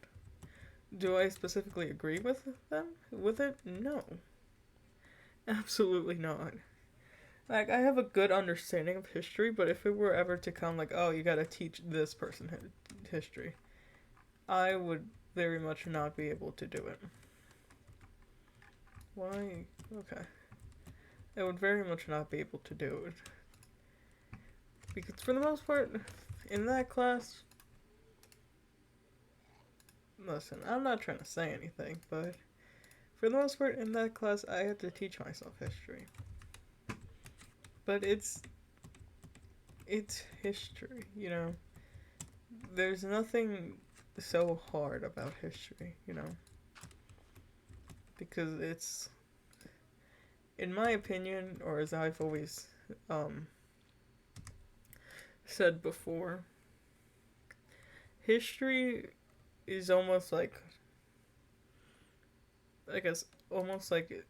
Do I specifically agree with it? No. Absolutely not. Like, I have a good understanding of history, but if it were ever to come, like, you gotta teach this person history, I would very much not be able to do it. Why? Okay. I would very much not be able to do it. Because for the most part, in that class, listen, I'm not trying to say anything, but for the most part, in that class, I had to teach myself history. But it's history, There's nothing so hard about history, Because it's, in my opinion, or as I've always said before, history is almost like, I guess, almost like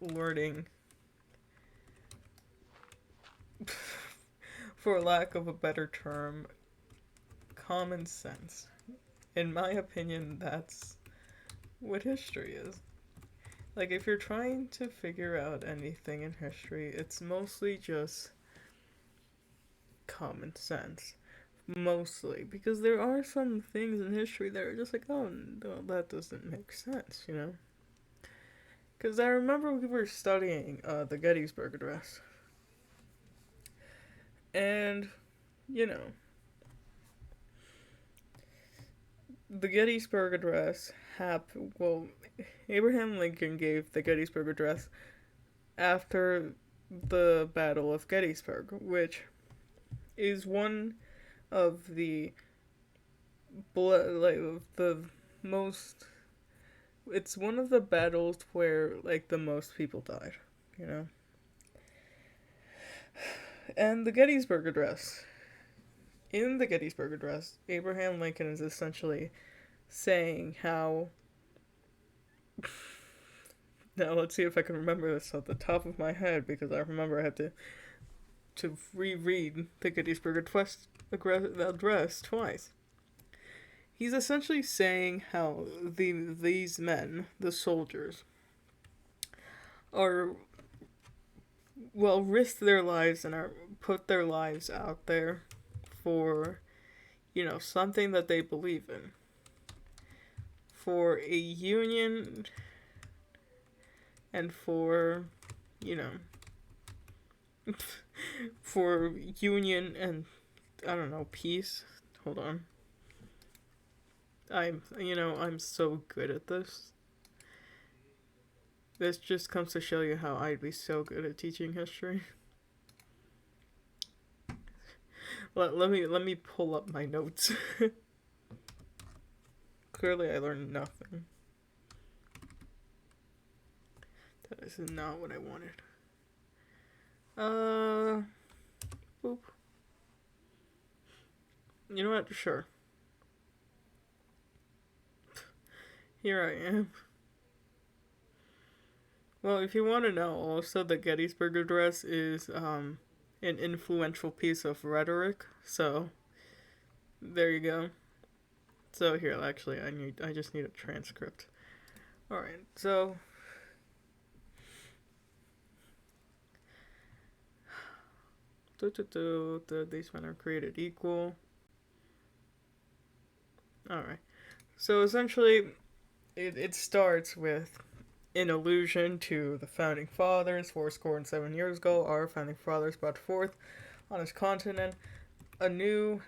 learning, for lack of a better term, common sense. In my opinion, that's what history is. Like, if you're trying to figure out anything in history, it's mostly just common sense. Mostly. Because there are some things in history that are just like, no, that doesn't make sense, Because I remember we were studying the Gettysburg Address. And, the Gettysburg Address Abraham Lincoln gave the Gettysburg Address after the Battle of Gettysburg, which is one of the most. It's one of the battles where, like, the most people died, And the Gettysburg Address. In the Gettysburg Address, Abraham Lincoln is essentially saying how. Now, let's see if I can remember this off the top of my head, because I remember I had to to reread the Gettysburg Address twice. He's essentially saying how these men, the soldiers, are, well, risk their lives and are put their lives out there for, something that they believe in. For a union and for, for union and, I don't know, peace. Hold on. I'm so good at this. This just comes to show you how I'd be so good at teaching history. Let me pull up my notes. Clearly I learned nothing. That is not what I wanted. Boop. You know what? Sure. Here I am. Well, if you want to know, also the Gettysburg Address is an influential piece of rhetoric. So there you go. So here, actually, I just need a transcript. All right, so these men are created equal. All right, so essentially, it starts with in allusion to the founding fathers. 7 years ago, our founding fathers brought forth on this continent a new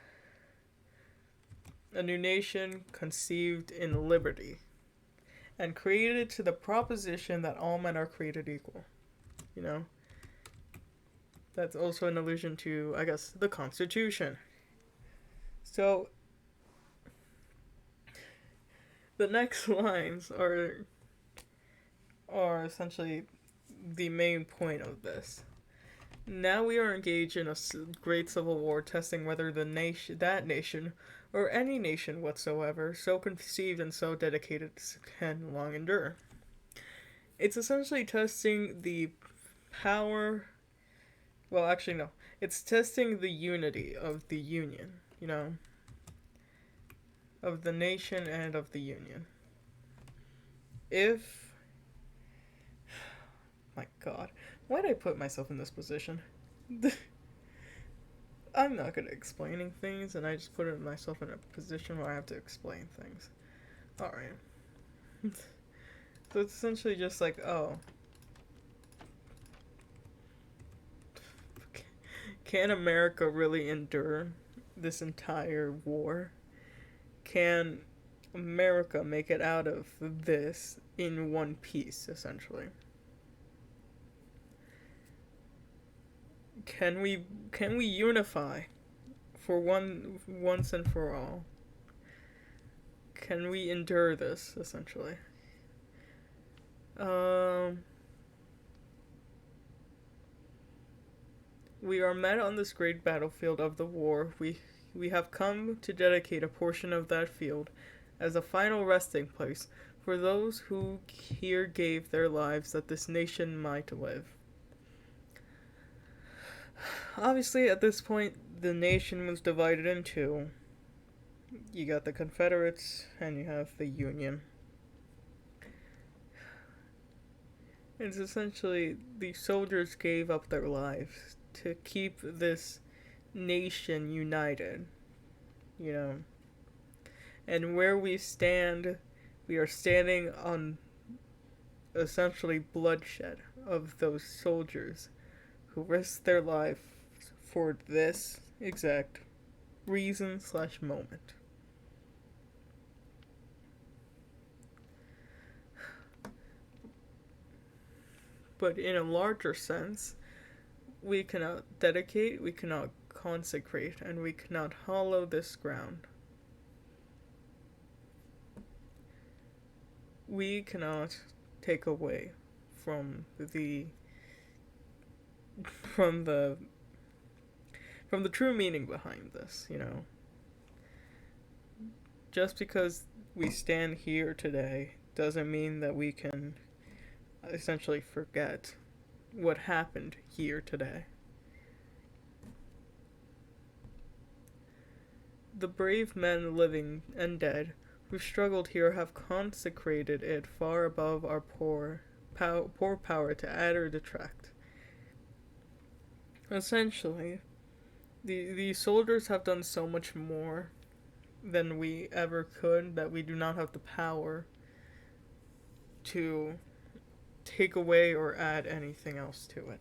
nation conceived in liberty and created to the proposition that all men are created equal. That's also an allusion to, I guess, the Constitution. So the next lines are essentially the main point of this. Now we are engaged in a great civil war, testing whether that nation, or any nation whatsoever, so conceived and so dedicated, can long endure. It's essentially testing the power. Well, actually, no. It's testing the unity of the union, of the nation and of the union. My God, why did I put myself in this position? I'm not good at explaining things, and I just put myself in a position where I have to explain things. Alright. So it's essentially just like, can America really endure this entire war? Can America make it out of this in one piece, essentially? Can we unify for once and for all? Can we endure this, essentially? We are met on this great battlefield of the war. We have come to dedicate a portion of that field as a final resting place for those who here gave their lives that this nation might live. Obviously, at this point, the nation was divided in two. You got the Confederates, and you have the Union. It's essentially, the soldiers gave up their lives to keep this nation united, And where we stand, we are standing on essentially bloodshed of those soldiers who risked their life for this exact reason/moment. But in a larger sense, we cannot dedicate, we cannot consecrate, and we cannot hallow this ground. We cannot take away from the true meaning behind this, Just because we stand here today doesn't mean that we can essentially forget what happened here today. The brave men living and dead who struggled here have consecrated it far above our poor power to add or detract. Essentially, the soldiers have done so much more than we ever could that we do not have the power to take away or add anything else to it.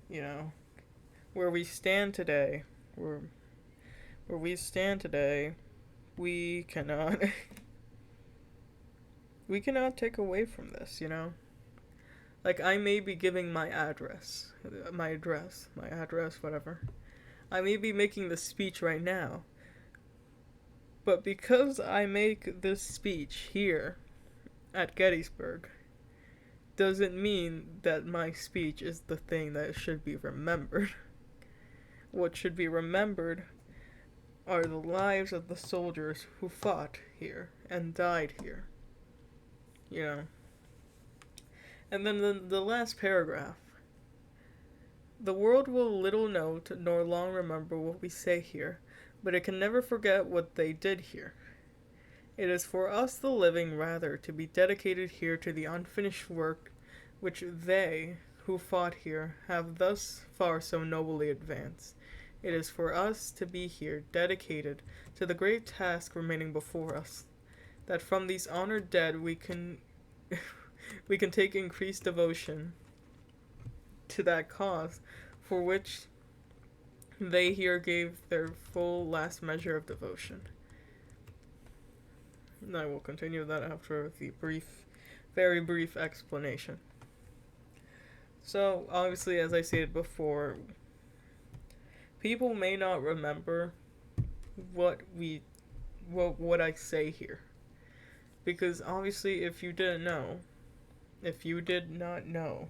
You know, where we stand today, where we stand today, we cannot we cannot take away from this, you know? Like, I may be giving my address, whatever. I may be making this speech right now, but because I make this speech here at Gettysburg, doesn't mean that my speech is the thing that should be remembered. What should be remembered are the lives of the soldiers who fought here and died here. You know. And then the last paragraph. The world will little note nor long remember what we say here, but it can never forget what they did here. It is for us the living rather to be dedicated here to the unfinished work which they, who fought here, have thus far so nobly advanced. It is for us to be here dedicated to the great task remaining before us, that from these honored dead we can we can take increased devotion to that cause for which they here gave their full last measure of devotion. And I will continue that after the very brief explanation. So, obviously, as I stated before, people may not remember what I say here. Because obviously, if you did not know,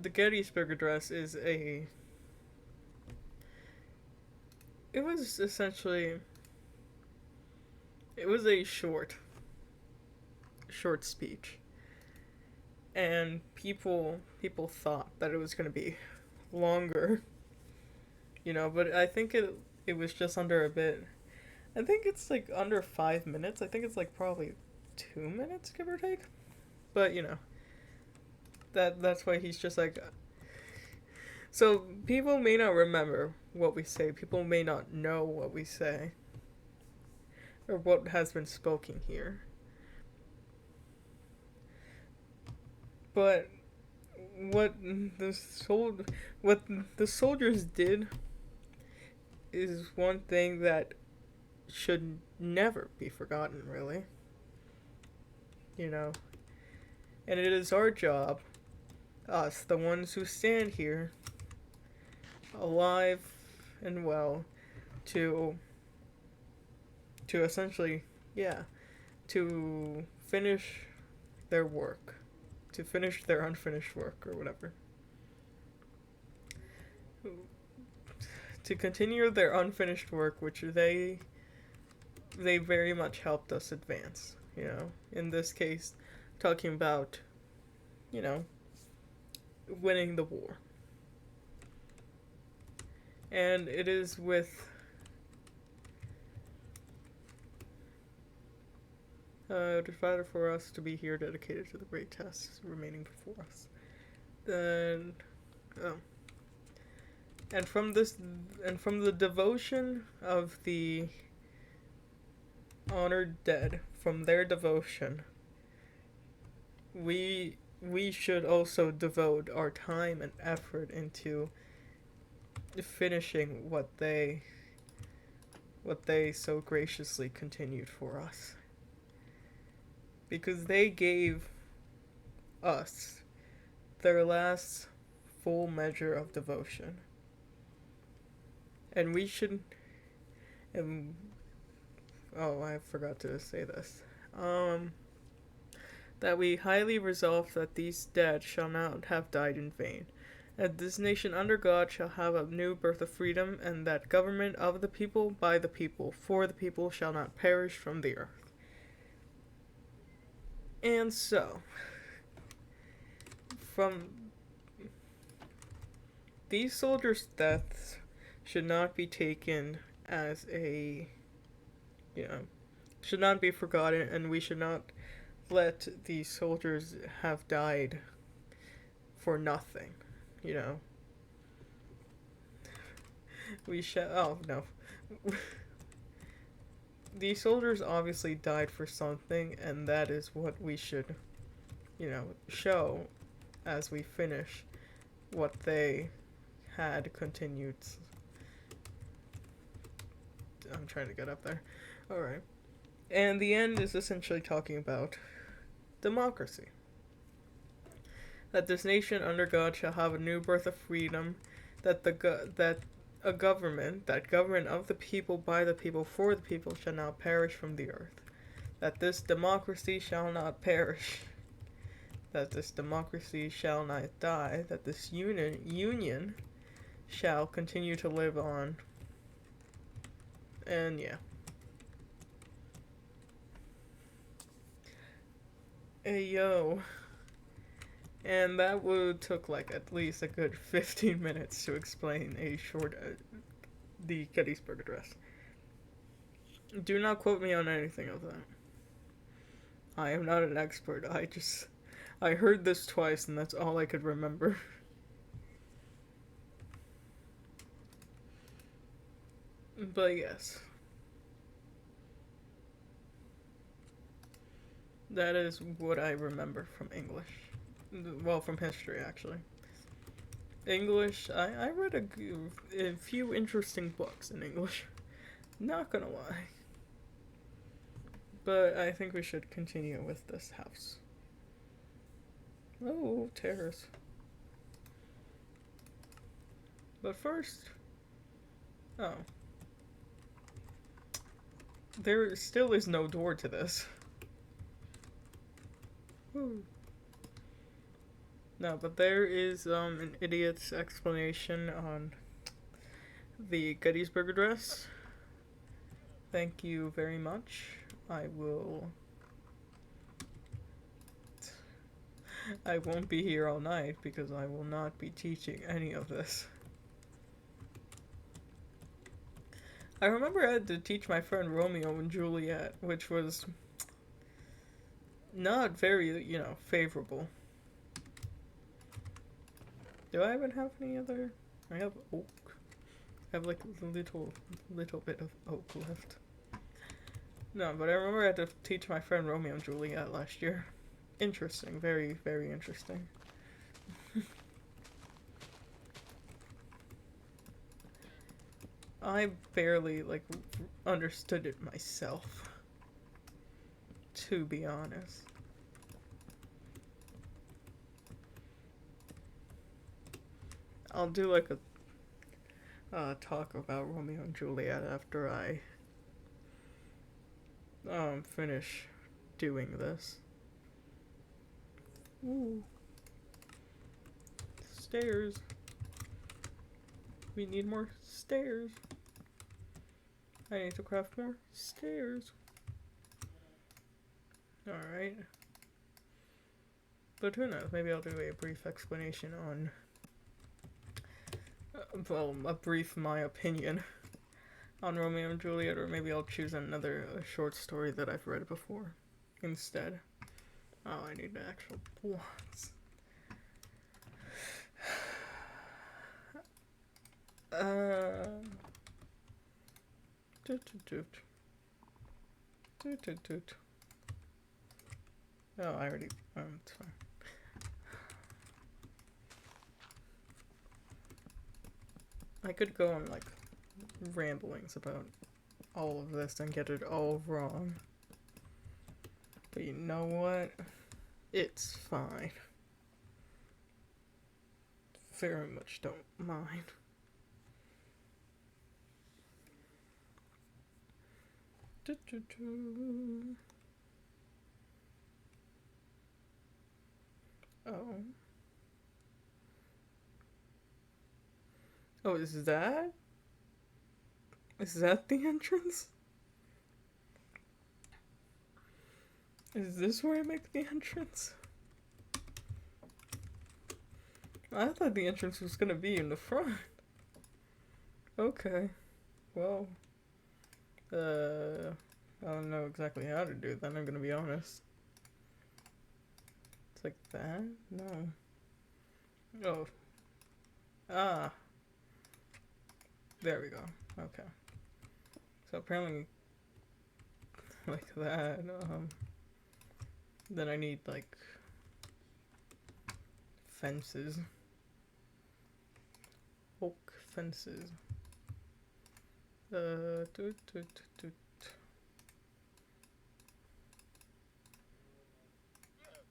the Gettysburg Address it was a short speech. And people thought that it was going to be longer, you know, but I think it was just under a bit. I think it's like under 5 minutes. I think it's like probably 2 minutes, give or take. But, you know, that's why he's just like... So, people may not remember what we say. People may not know what we say. Or what has been spoken here. But what the soldiers did is one thing that should never be forgotten, really. You know. And it is our job, us, the ones who stand here, alive and well, to essentially, to finish their work. To finish their unfinished work, or whatever. To continue their unfinished work, which they very much helped us advance, you know. In this case, talking about, you know, winning the war. And it is with it is better for us to be here dedicated to the great tasks remaining before us. Then, and from the devotion of the honored dead, from their devotion, we should also devote our time and effort into finishing what they so graciously continued for us. Because they gave us their last full measure of devotion. And we should... I forgot to say this. That we highly resolve that these dead shall not have died in vain. That this nation under God shall have a new birth of freedom, and that government of the people, by the people, for the people shall not perish from the earth. And so, from these soldiers' deaths should not be taken as a, you know, should not be forgotten, and we should not let these soldiers have died for nothing, you know. We shall. Oh, no. These soldiers obviously died for something, and that is what we should, show as we finish what they had continued. I'm trying to get up there. Alright. And the end is essentially talking about democracy. That this nation under God shall have a new birth of freedom, that government of the people, by the people, for the people, shall not perish from the earth. That this democracy shall not perish. That this democracy shall not die. That this union shall continue to live on. And yeah. Hey yo. And that took like at least a good 15 minutes to explain the Gettysburg Address. Do not quote me on anything of that. I am not an expert. I heard this twice and that's all I could remember. But yes. That is what I remember from English. Well, from history, actually. English, I read a few interesting books in English. Not gonna lie. But I think we should continue with this house. Oh, terrace. But first... Oh. There still is no door to this. Woo. No, but there is an idiot's explanation on the Gettysburg Address. Thank you very much. I won't be here all night because I will not be teaching any of this. I remember I had to teach my friend Romeo and Juliet, which was not very, favorable. Do I even have any other? I have oak. I have like a little bit of oak left. No, but I remember I had to teach my friend Romeo and Juliet last year. Interesting. Very, very interesting. I barely, understood it myself. To be honest. I'll do, a talk about Romeo and Juliet after I, finish doing this. Ooh. Stairs. We need more stairs. I need to craft more stairs. Alright. But who knows, maybe I'll do a brief explanation on, a brief my opinion on Romeo and Juliet, or maybe I'll choose another short story that I've read before instead. Oh, I need the actual blocks. Oh, I already, it's fine. I could go on, ramblings about all of this and get it all wrong. But you know what? It's fine. Very much don't mind. Oh. Oh, is that? Is that the entrance? Is this where I make the entrance? I thought the entrance was gonna be in the front. Okay. Well, I don't know exactly how to do that, I'm gonna be honest. It's like that? No. Oh. Ah. There we go. Okay. So apparently, like that, then I need, like, fences. Oak fences. Doot, doot, doot.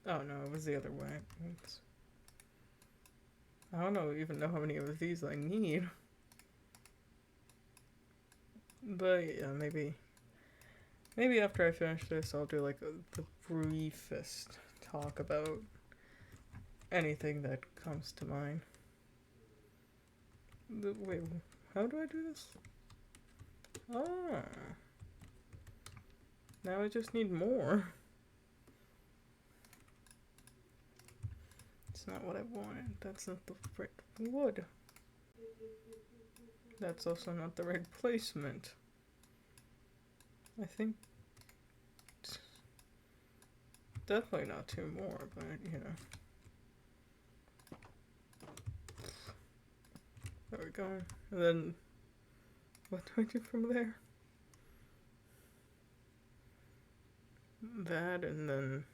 Oh no, it was the other way. Oops. I don't even know how many of these I need. But yeah, maybe after I finish this, I'll do like the briefest talk about anything that comes to mind. Wait, how do I do this? Ah. Now I just need more. It's not what I wanted. That's not the right wood. That's also not the right placement. I think definitely not two more, but you know. There we go. And then what do I do from there? That and then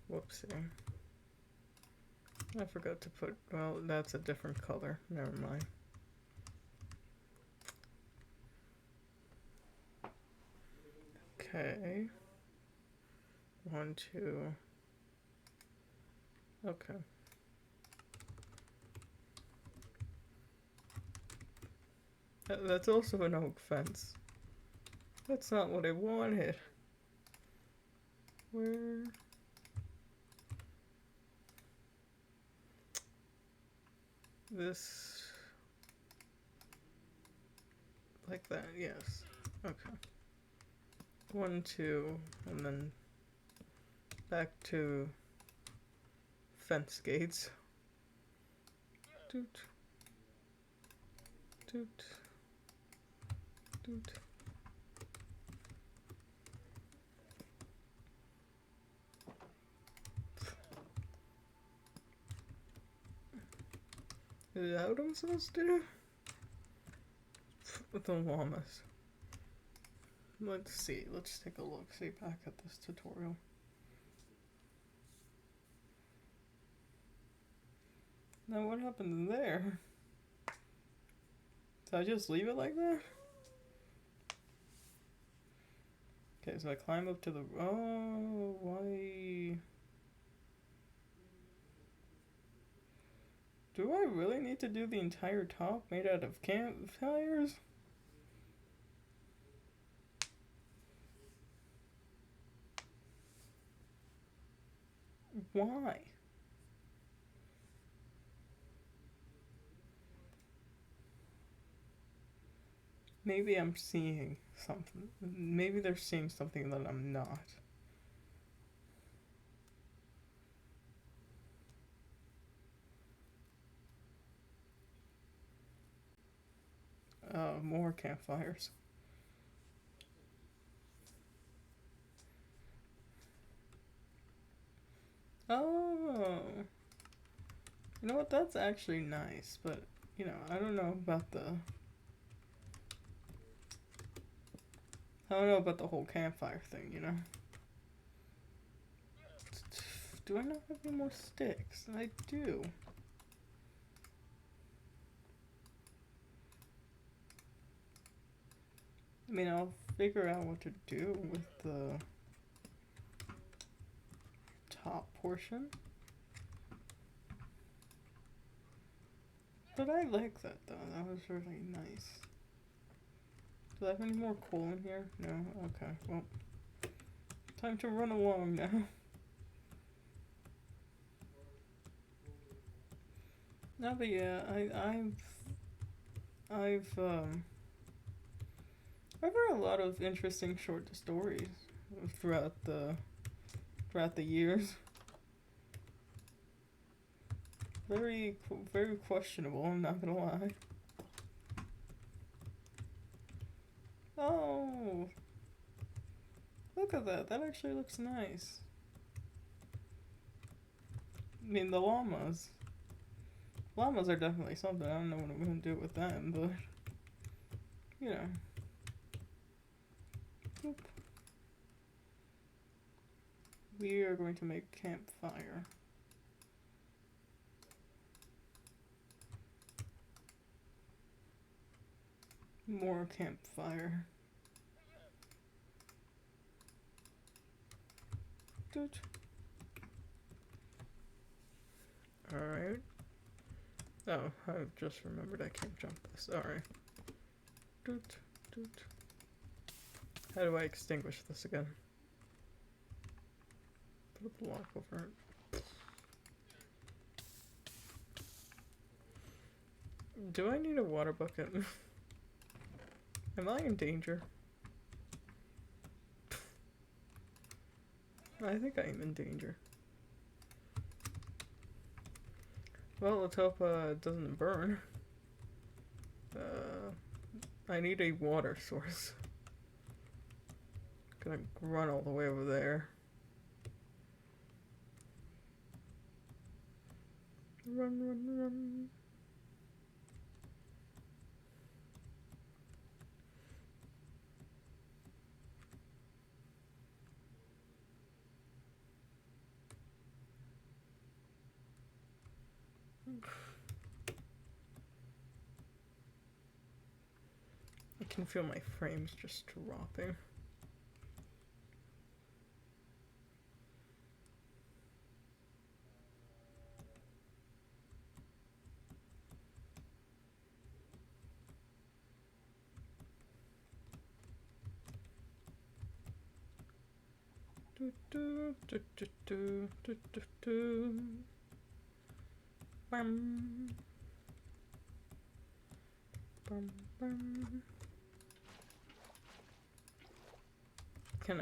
whoopsie. I forgot to put, well, that's a different color. Never mind. Okay. 1, 2. Okay. That's also an oak fence. That's not what I wanted. Where? This. Like that, yes. Okay. 1, 2, and then back to fence gates. Doot. Doot. Doot. Is that what I'm supposed to do? With the llamas. Let's see. Let's take a look. See back at this tutorial. Now what happened there? Did I just leave it like that? Okay, so I climb up to the... Oh, why... Do I really need to do the entire top made out of campfires? Why? Maybe I'm seeing something. Maybe they're seeing something that I'm not. More campfires. Oh. You know what? That's actually nice, but, you know, I don't know about the... I don't know about the whole campfire thing, you know? Do I not have any more sticks? I do. I mean, I'll figure out what to do with the top portion. But I like that, though. That was really nice. Do I have any more coal in here? No? Okay, well. Time to run along now. No, but yeah, I've read a lot of interesting short stories throughout the years. Very, very questionable, I'm not gonna lie. Oh! Look at that, that actually looks nice. I mean, the llamas. Llamas are definitely something. I don't know what I'm gonna do with them, but... You know. Boop. We are going to make campfire. More campfire. Doot. Alright. Oh, I've just remembered I can't jump this. Alright. Doot, doot. How do I extinguish this again? Put a block over it. Do I need a water bucket? Am I in danger? I think I am in danger. Well, let's hope it doesn't burn. I need a water source. Gonna run all the way over there. Run, run, run. I can feel my frames just dropping. Do, do, do, do, do, do, do, do. Bam. Bam, bam. Can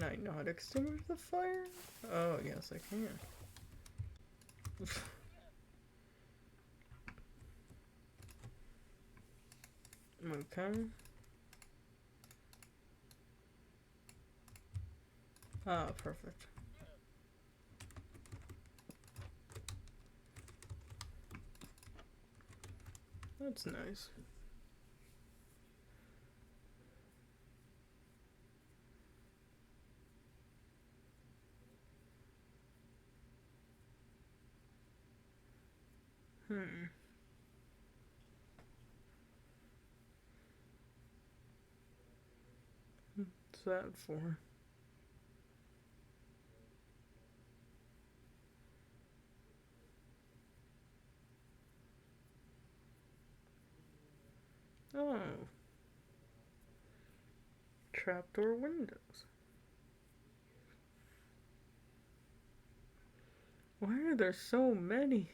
I not extinguish the fire? Oh, yes, I can. Okay. Ah, perfect. That's nice. What's that for? Oh. Trapdoor windows. Why are there so many?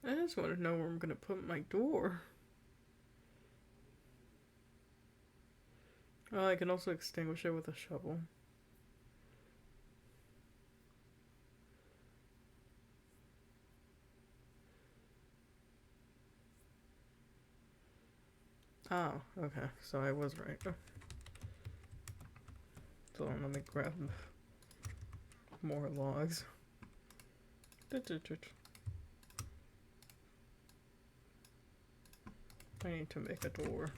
I just want to know where I'm gonna put my door. Oh, I can also extinguish it with a shovel. Oh, okay. So I was right. So let me grab more logs. I need to make a door.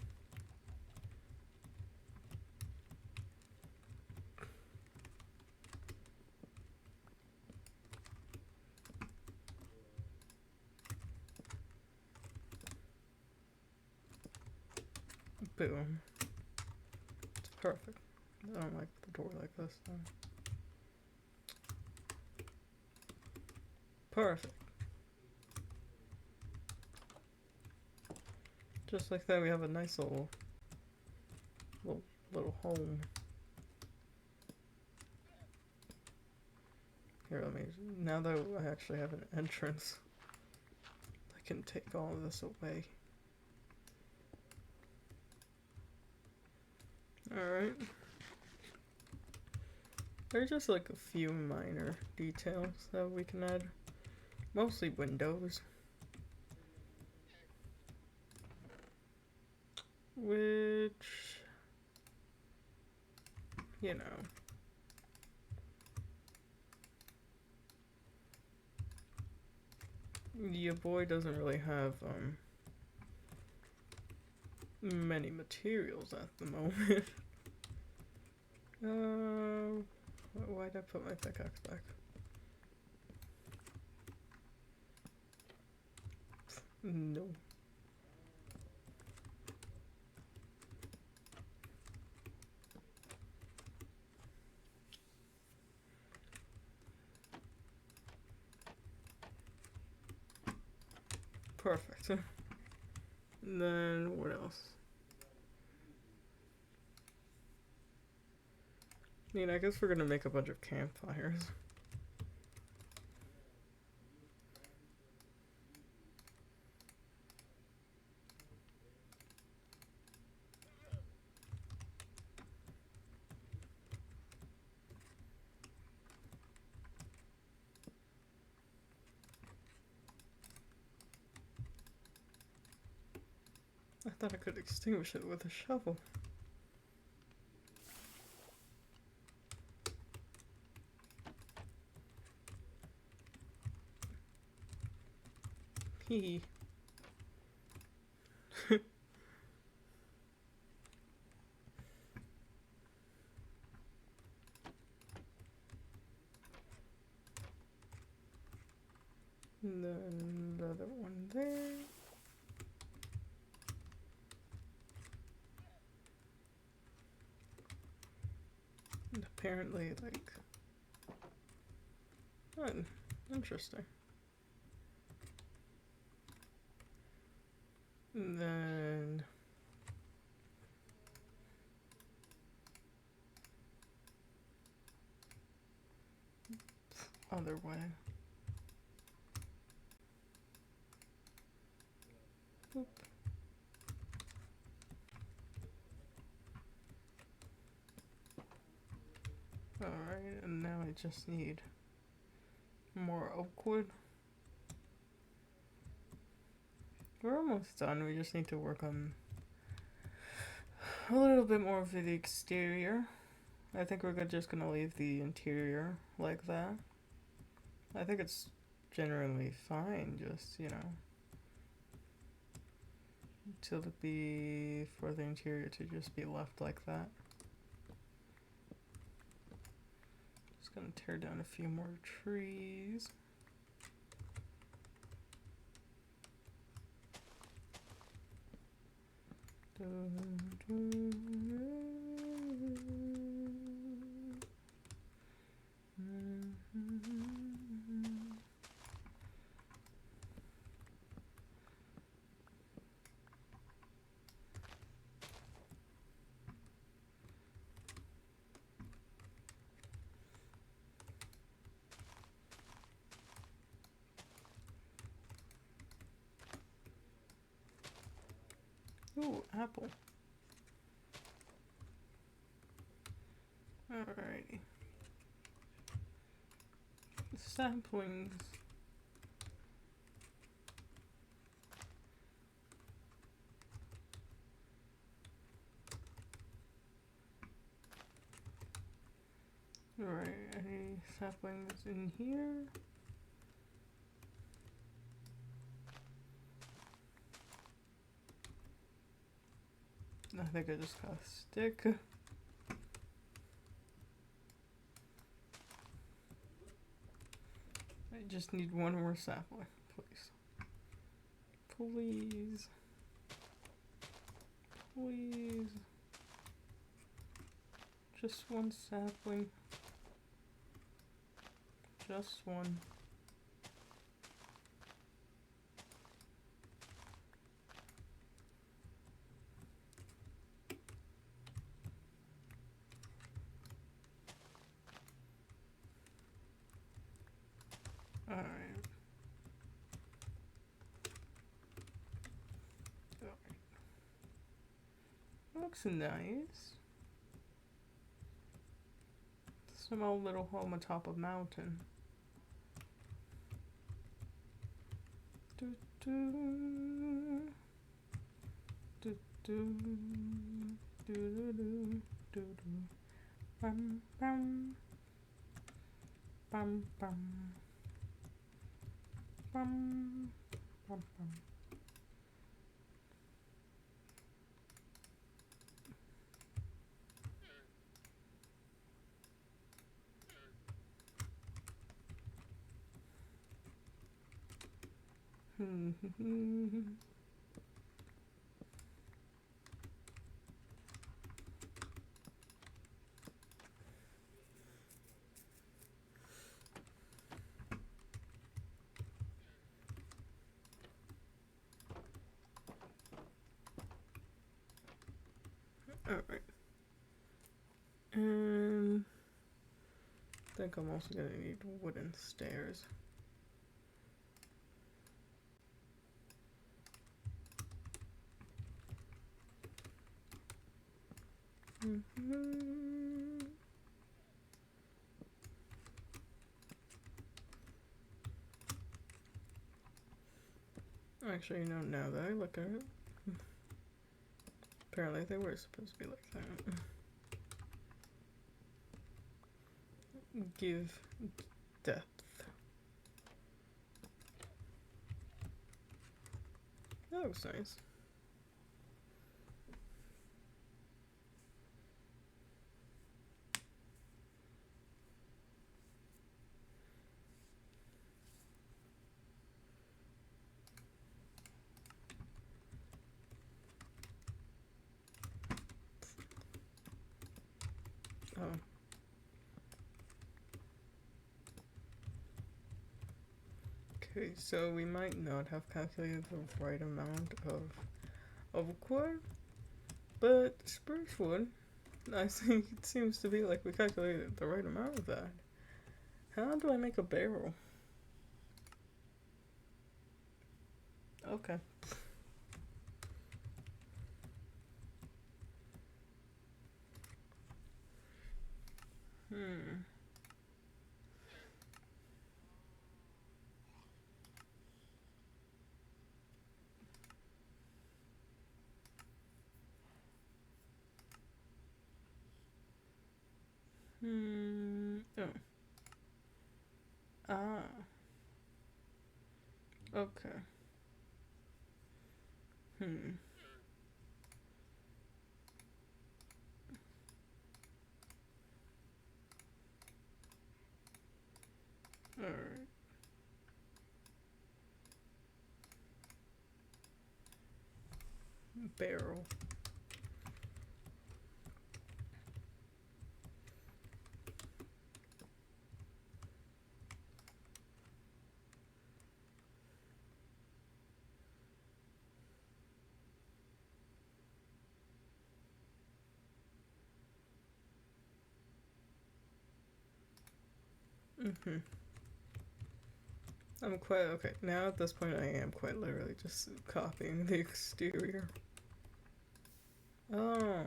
Boom. It's perfect. I don't like the door like this though. Perfect. Just like that, we have a nice little home. Here, let me. Now that I actually have an entrance, I can take all of this away. Alright. There's just like a few minor details that we can add. Mostly windows. Which, you know. Your boy doesn't really have many materials at the moment. Why'd I put my pickaxe back? No. Perfect. Then what else? I mean, I guess we're gonna make a bunch of campfires. I thought I could extinguish it with a shovel. Hee. And then the other one there. And apparently, like, oh, interesting. And then other way. Boop. Alright, and now I just need more oak wood. We're almost done. We just need to work on a little bit more for the exterior. I think we're just gonna leave the interior like that. I think it's generally fine, just, you know, to be for the interior to just be left like that. Just gonna tear down a few more trees. Ooh, apple. Alrighty. Saplings. Alright, any saplings in here? I think I just got a stick. I just need one more sapling, please. Please. Please. Just one sapling. Just one. Looks nice. Small little home atop a mountain. Do, do, do, do, do, do, do, do. Bum, bum, bum, bum, bum, bum, bum. Alright. And I think I'm also gonna need wooden stairs. Actually, you know, now that I look at it, apparently they were supposed to be like that. Give depth. That was nice. Oh. Okay, so we might not have calculated the right amount of wood, but spruce wood, I think it seems to be like we calculated the right amount of that. How do I make a barrel? Okay. Hmm. Oh. Ah. Okay. Hmm. Alright. Barrel. Mm-hmm. I'm quite okay. Now at this point I am quite literally just copying the exterior. Oh.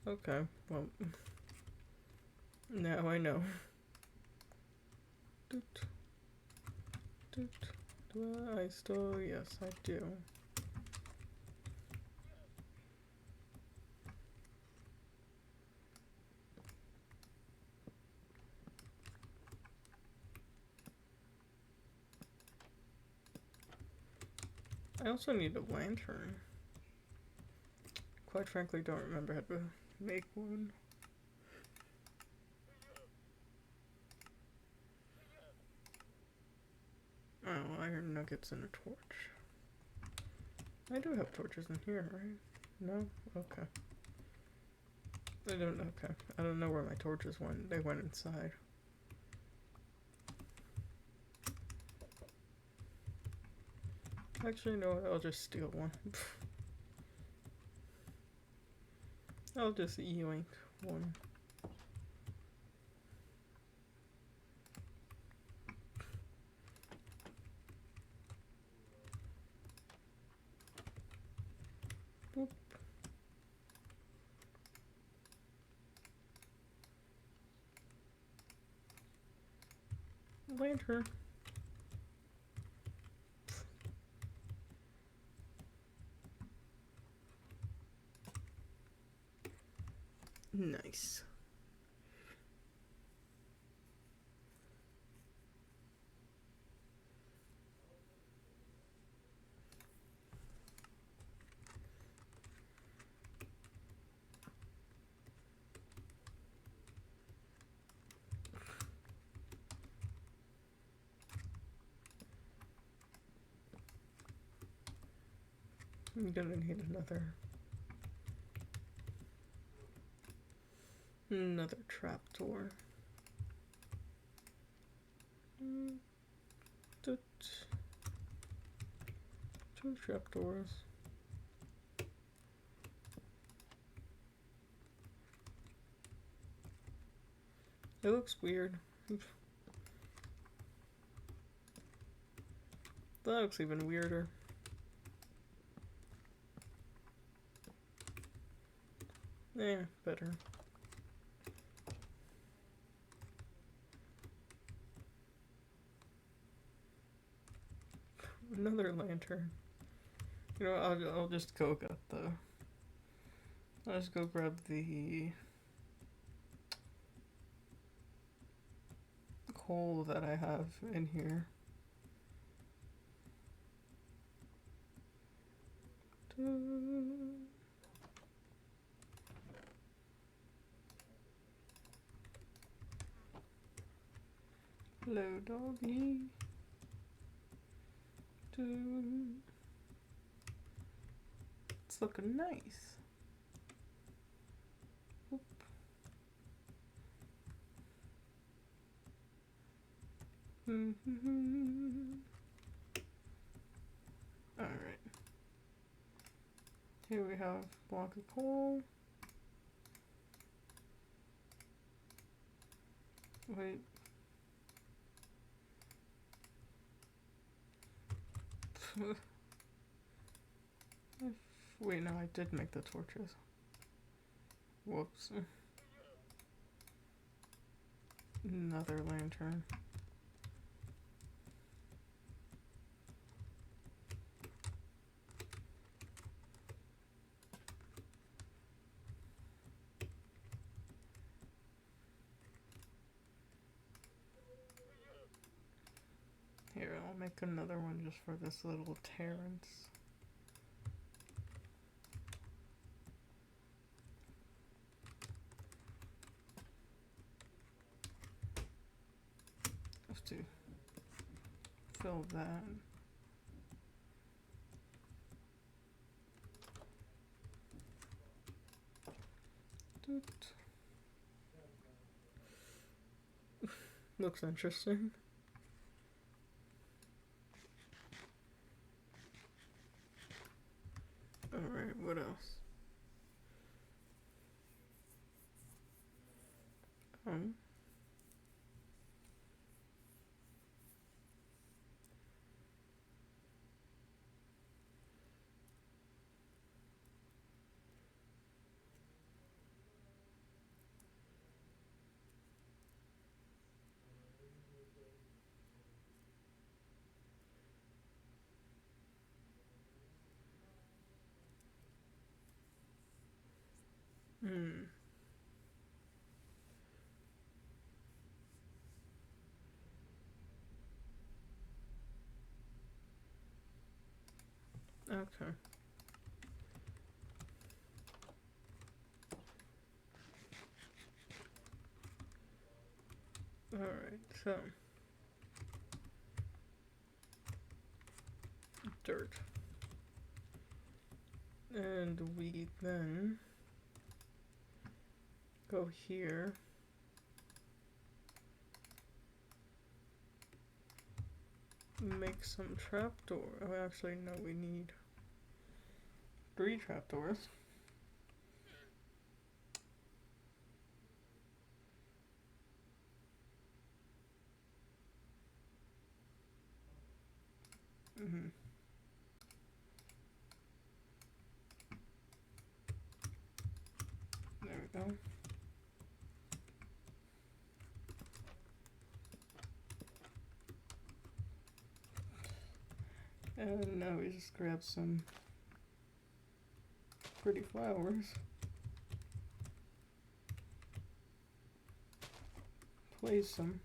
Okay. Well, now I know. Doot, doot. Do I still? Yes, I do. I also need a lantern. Quite frankly, don't remember how to make one. Oh, iron nuggets and a torch. I do have torches in here, right? No? Okay. Okay. I don't know where my torches went. They went inside. Actually, no, I'll just steal one. I'll just yoink one. Boop. lantern. Nice. I'm gonna need another trapdoor. Two trapdoors. It looks weird. That looks even weirder. Eh, better. Another lantern. You know, I'll just go get the. I'll just go grab the coal that I have in here. Hello, doggy. It's looking nice. Oop. Alright. Here we have a block of coal. Wait. Wait, no, I did make the torches. Whoops. Another lantern. Here, I'll make another one just for this little Terrence. Have to fill that. Looks interesting. Alright, what else? Okay. Alright, so dirt. And we then go here. Make some trapdoor. Oh, actually, no, we need 3 trapdoors. There we go. And now we just grab some pretty flowers. Place them.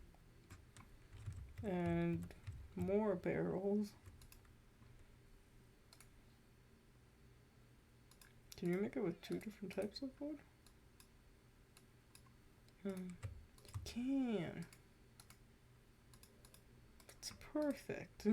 And more barrels. Can you make it with 2 different types of wood? You can. It's perfect.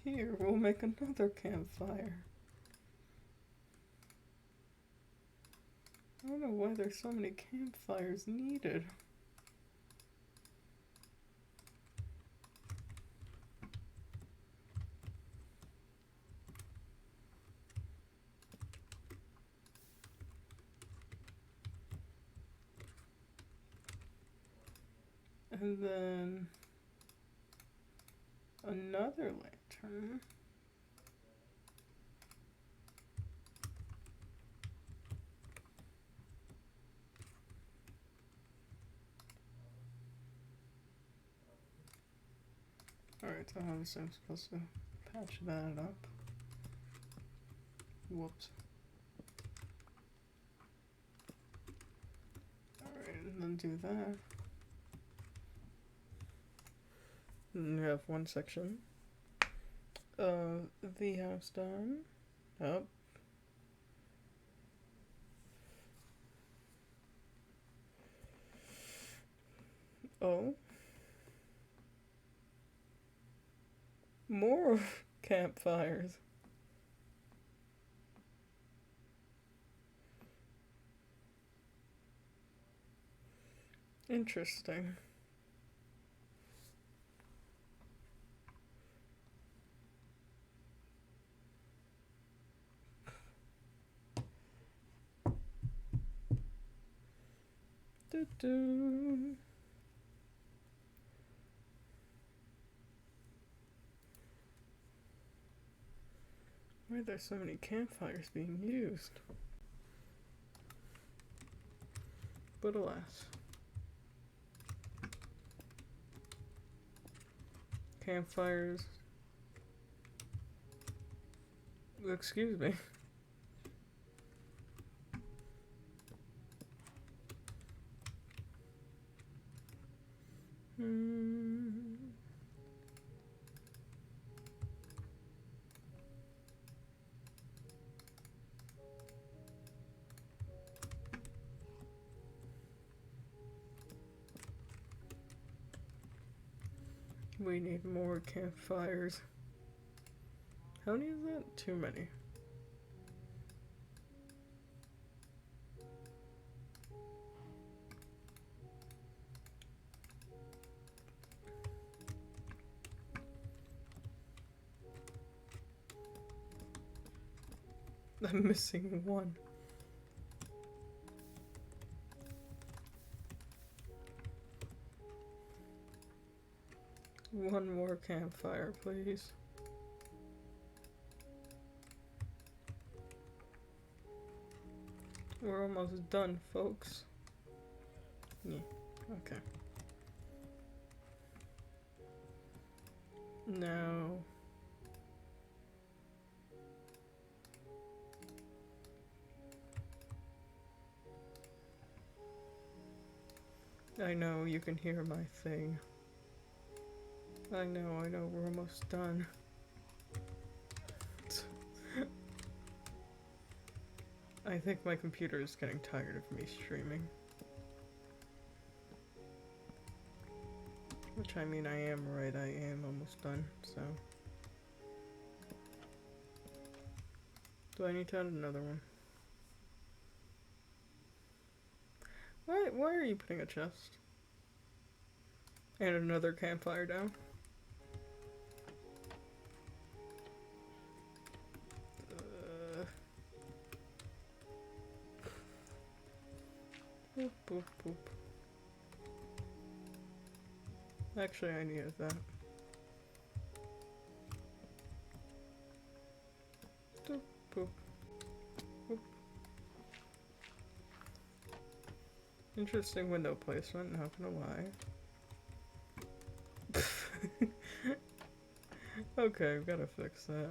Here, we'll make another campfire. I don't know why there's so many campfires needed. And then another lantern. Alright, so obviously I'm supposed to patch that up. Whoops. Alright, and then do that. And we have one section of the house done. Up. Oh. More campfires. Interesting. Doo-doo. Why are there so many campfires being used? But alas. Campfires. Excuse me. We need more campfires. How many is that? Too many. I'm missing one. One more campfire, please. We're almost done, folks. Yeah, okay. Now... I know, you can hear my thing. I know, we're almost done. I think my computer is getting tired of me streaming. Which, I mean, I am right, I am almost done, so... Do I need to add another one? Why are you putting a chest? And another campfire down? Boop, boop, boop. Actually, I needed that. Boop. Boop. Interesting window placement, not gonna lie. Okay, we gotta fix that.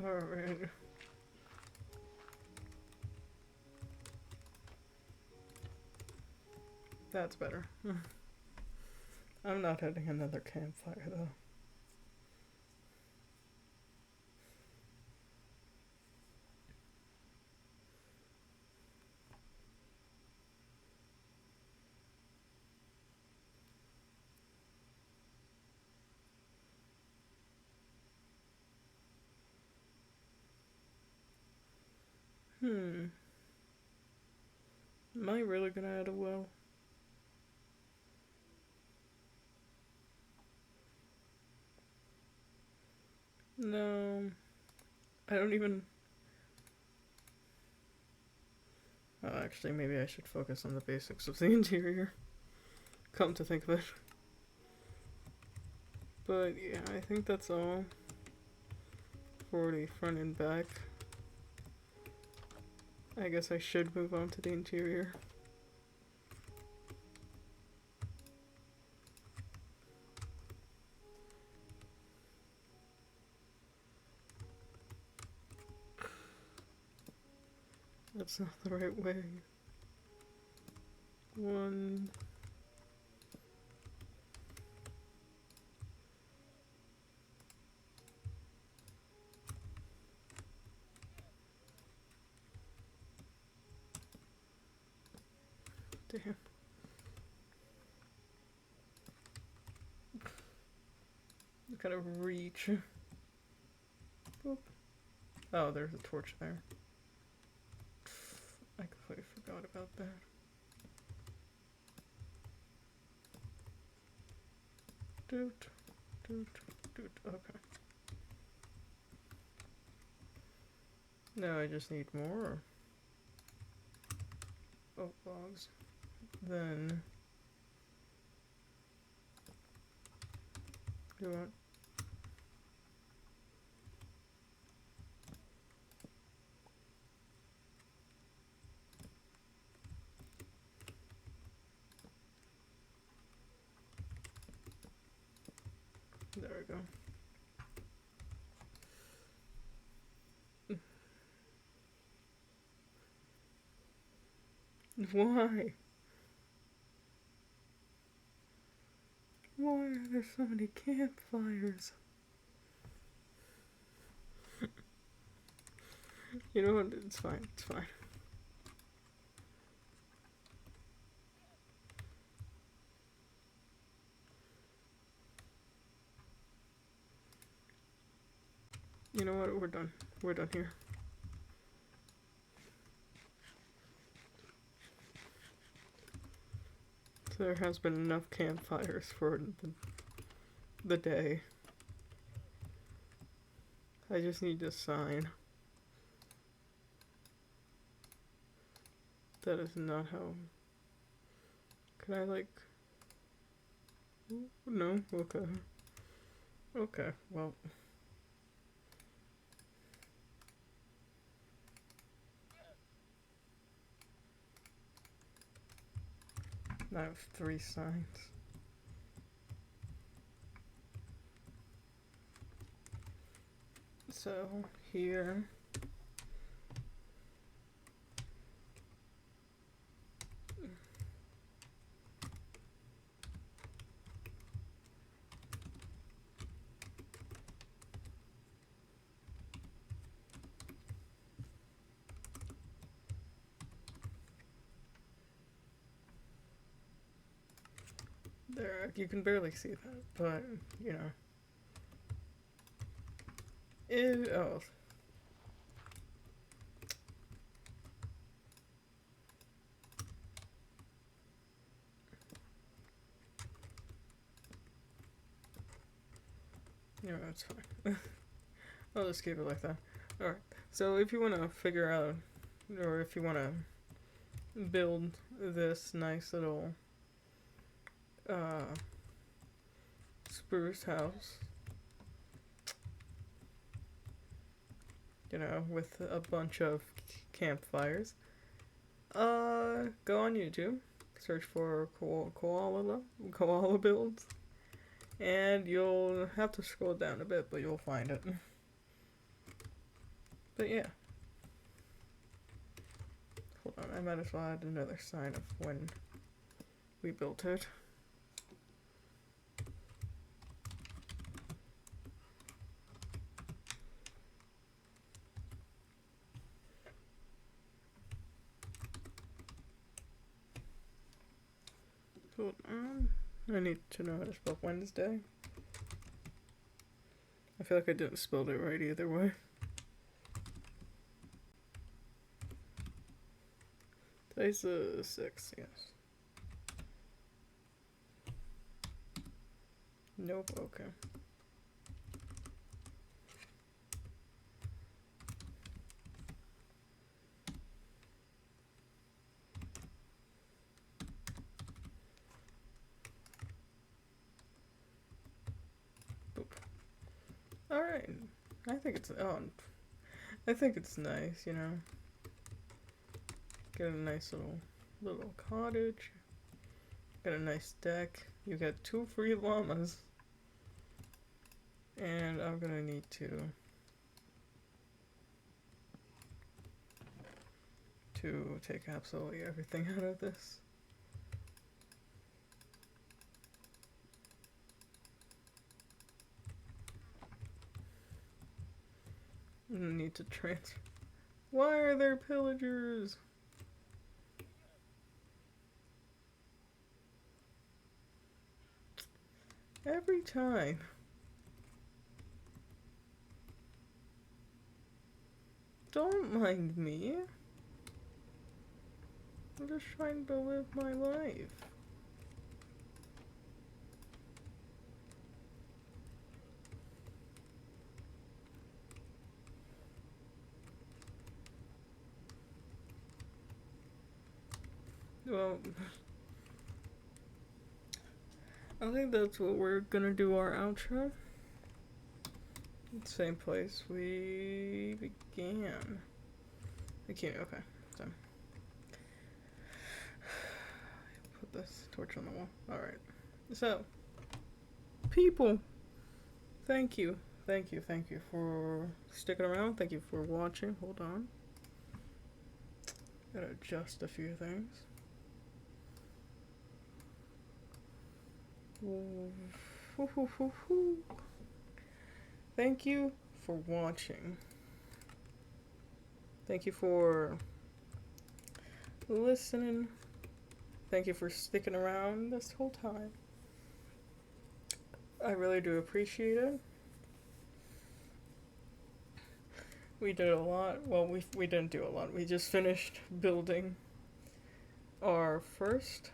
Alright. That's better. I'm not having another campfire though. Am I really gonna add a well? No. I don't even... Oh, actually, maybe I should focus on the basics of the interior. Come to think of it. But yeah, I think that's all for the front and back. I guess I should move on to the interior. That's not the right way. One... Damn. Gotta reach. Boop. Oh, there's a torch there. I completely forgot about that. Doot, doot, doot. Okay. Now I just need more oak logs. Then you want there we go. Why? Why are there so many campfires? You know what? It's fine. It's fine. You know what? We're done. We're done here. There has been enough campfires for the day. I just need to sign. That is not how... Can I, like... No? Okay. Okay, well... I have 3 signs. So, here... There, you can barely see that, but, you know. Oh. Yeah, that's fine. I'll just keep it like that. Alright, so if you want to figure out, or if you want to build this nice little spruce house, you know, with a bunch of campfires, go on YouTube, search for koala builds, and you'll have to scroll down a bit, but you'll find it. But yeah. Hold on, I might as well add another sign of when we built it. Hold on. I need to know how to spell Wednesday. I feel like I didn't spell it right either way. Today's the 6th, yes. Nope, okay. Boop. Alright. I think it's nice, you know. Get a nice little cottage. Got a nice deck. You got 2 free llamas. And I'm gonna need to take absolutely everything out of this. I'm gonna need to transfer. Why are there pillagers? Every time. Don't mind me. I'm just trying to live my life. Well, I think that's what we're gonna do our outro. Same place we began. Okay, so put this torch on the wall. Alright. So, people, thank you for sticking around. Thank you for watching. Hold on. Gotta adjust a few things. Thank you for watching. Thank you for listening. Thank you for sticking around this whole time. I really do appreciate it. We did a lot. Well, we didn't do a lot. We just finished building our first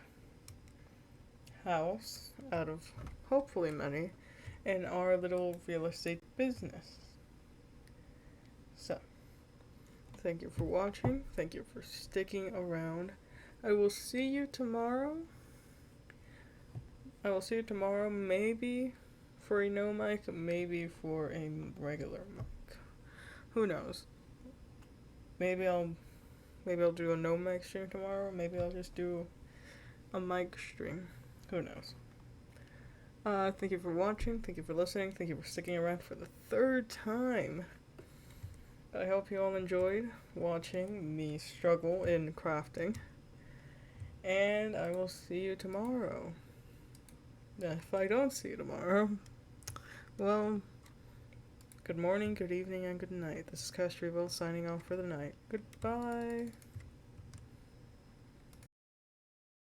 house out of hopefully many in our little real estate business. So, thank you for watching. Thank you for sticking around. I will see you tomorrow. Maybe for a no mic, maybe for a regular mic. Who knows? Maybe I'll do a no mic stream tomorrow. Maybe I'll just do a mic stream. Who knows? Thank you for watching. Thank you for listening. Thank you for sticking around for the 3rd time. I hope you all enjoyed watching me struggle in crafting. And I will see you tomorrow. If I don't see you tomorrow, well, good morning, good evening, and good night. This is Castrevo signing off for the night. Goodbye.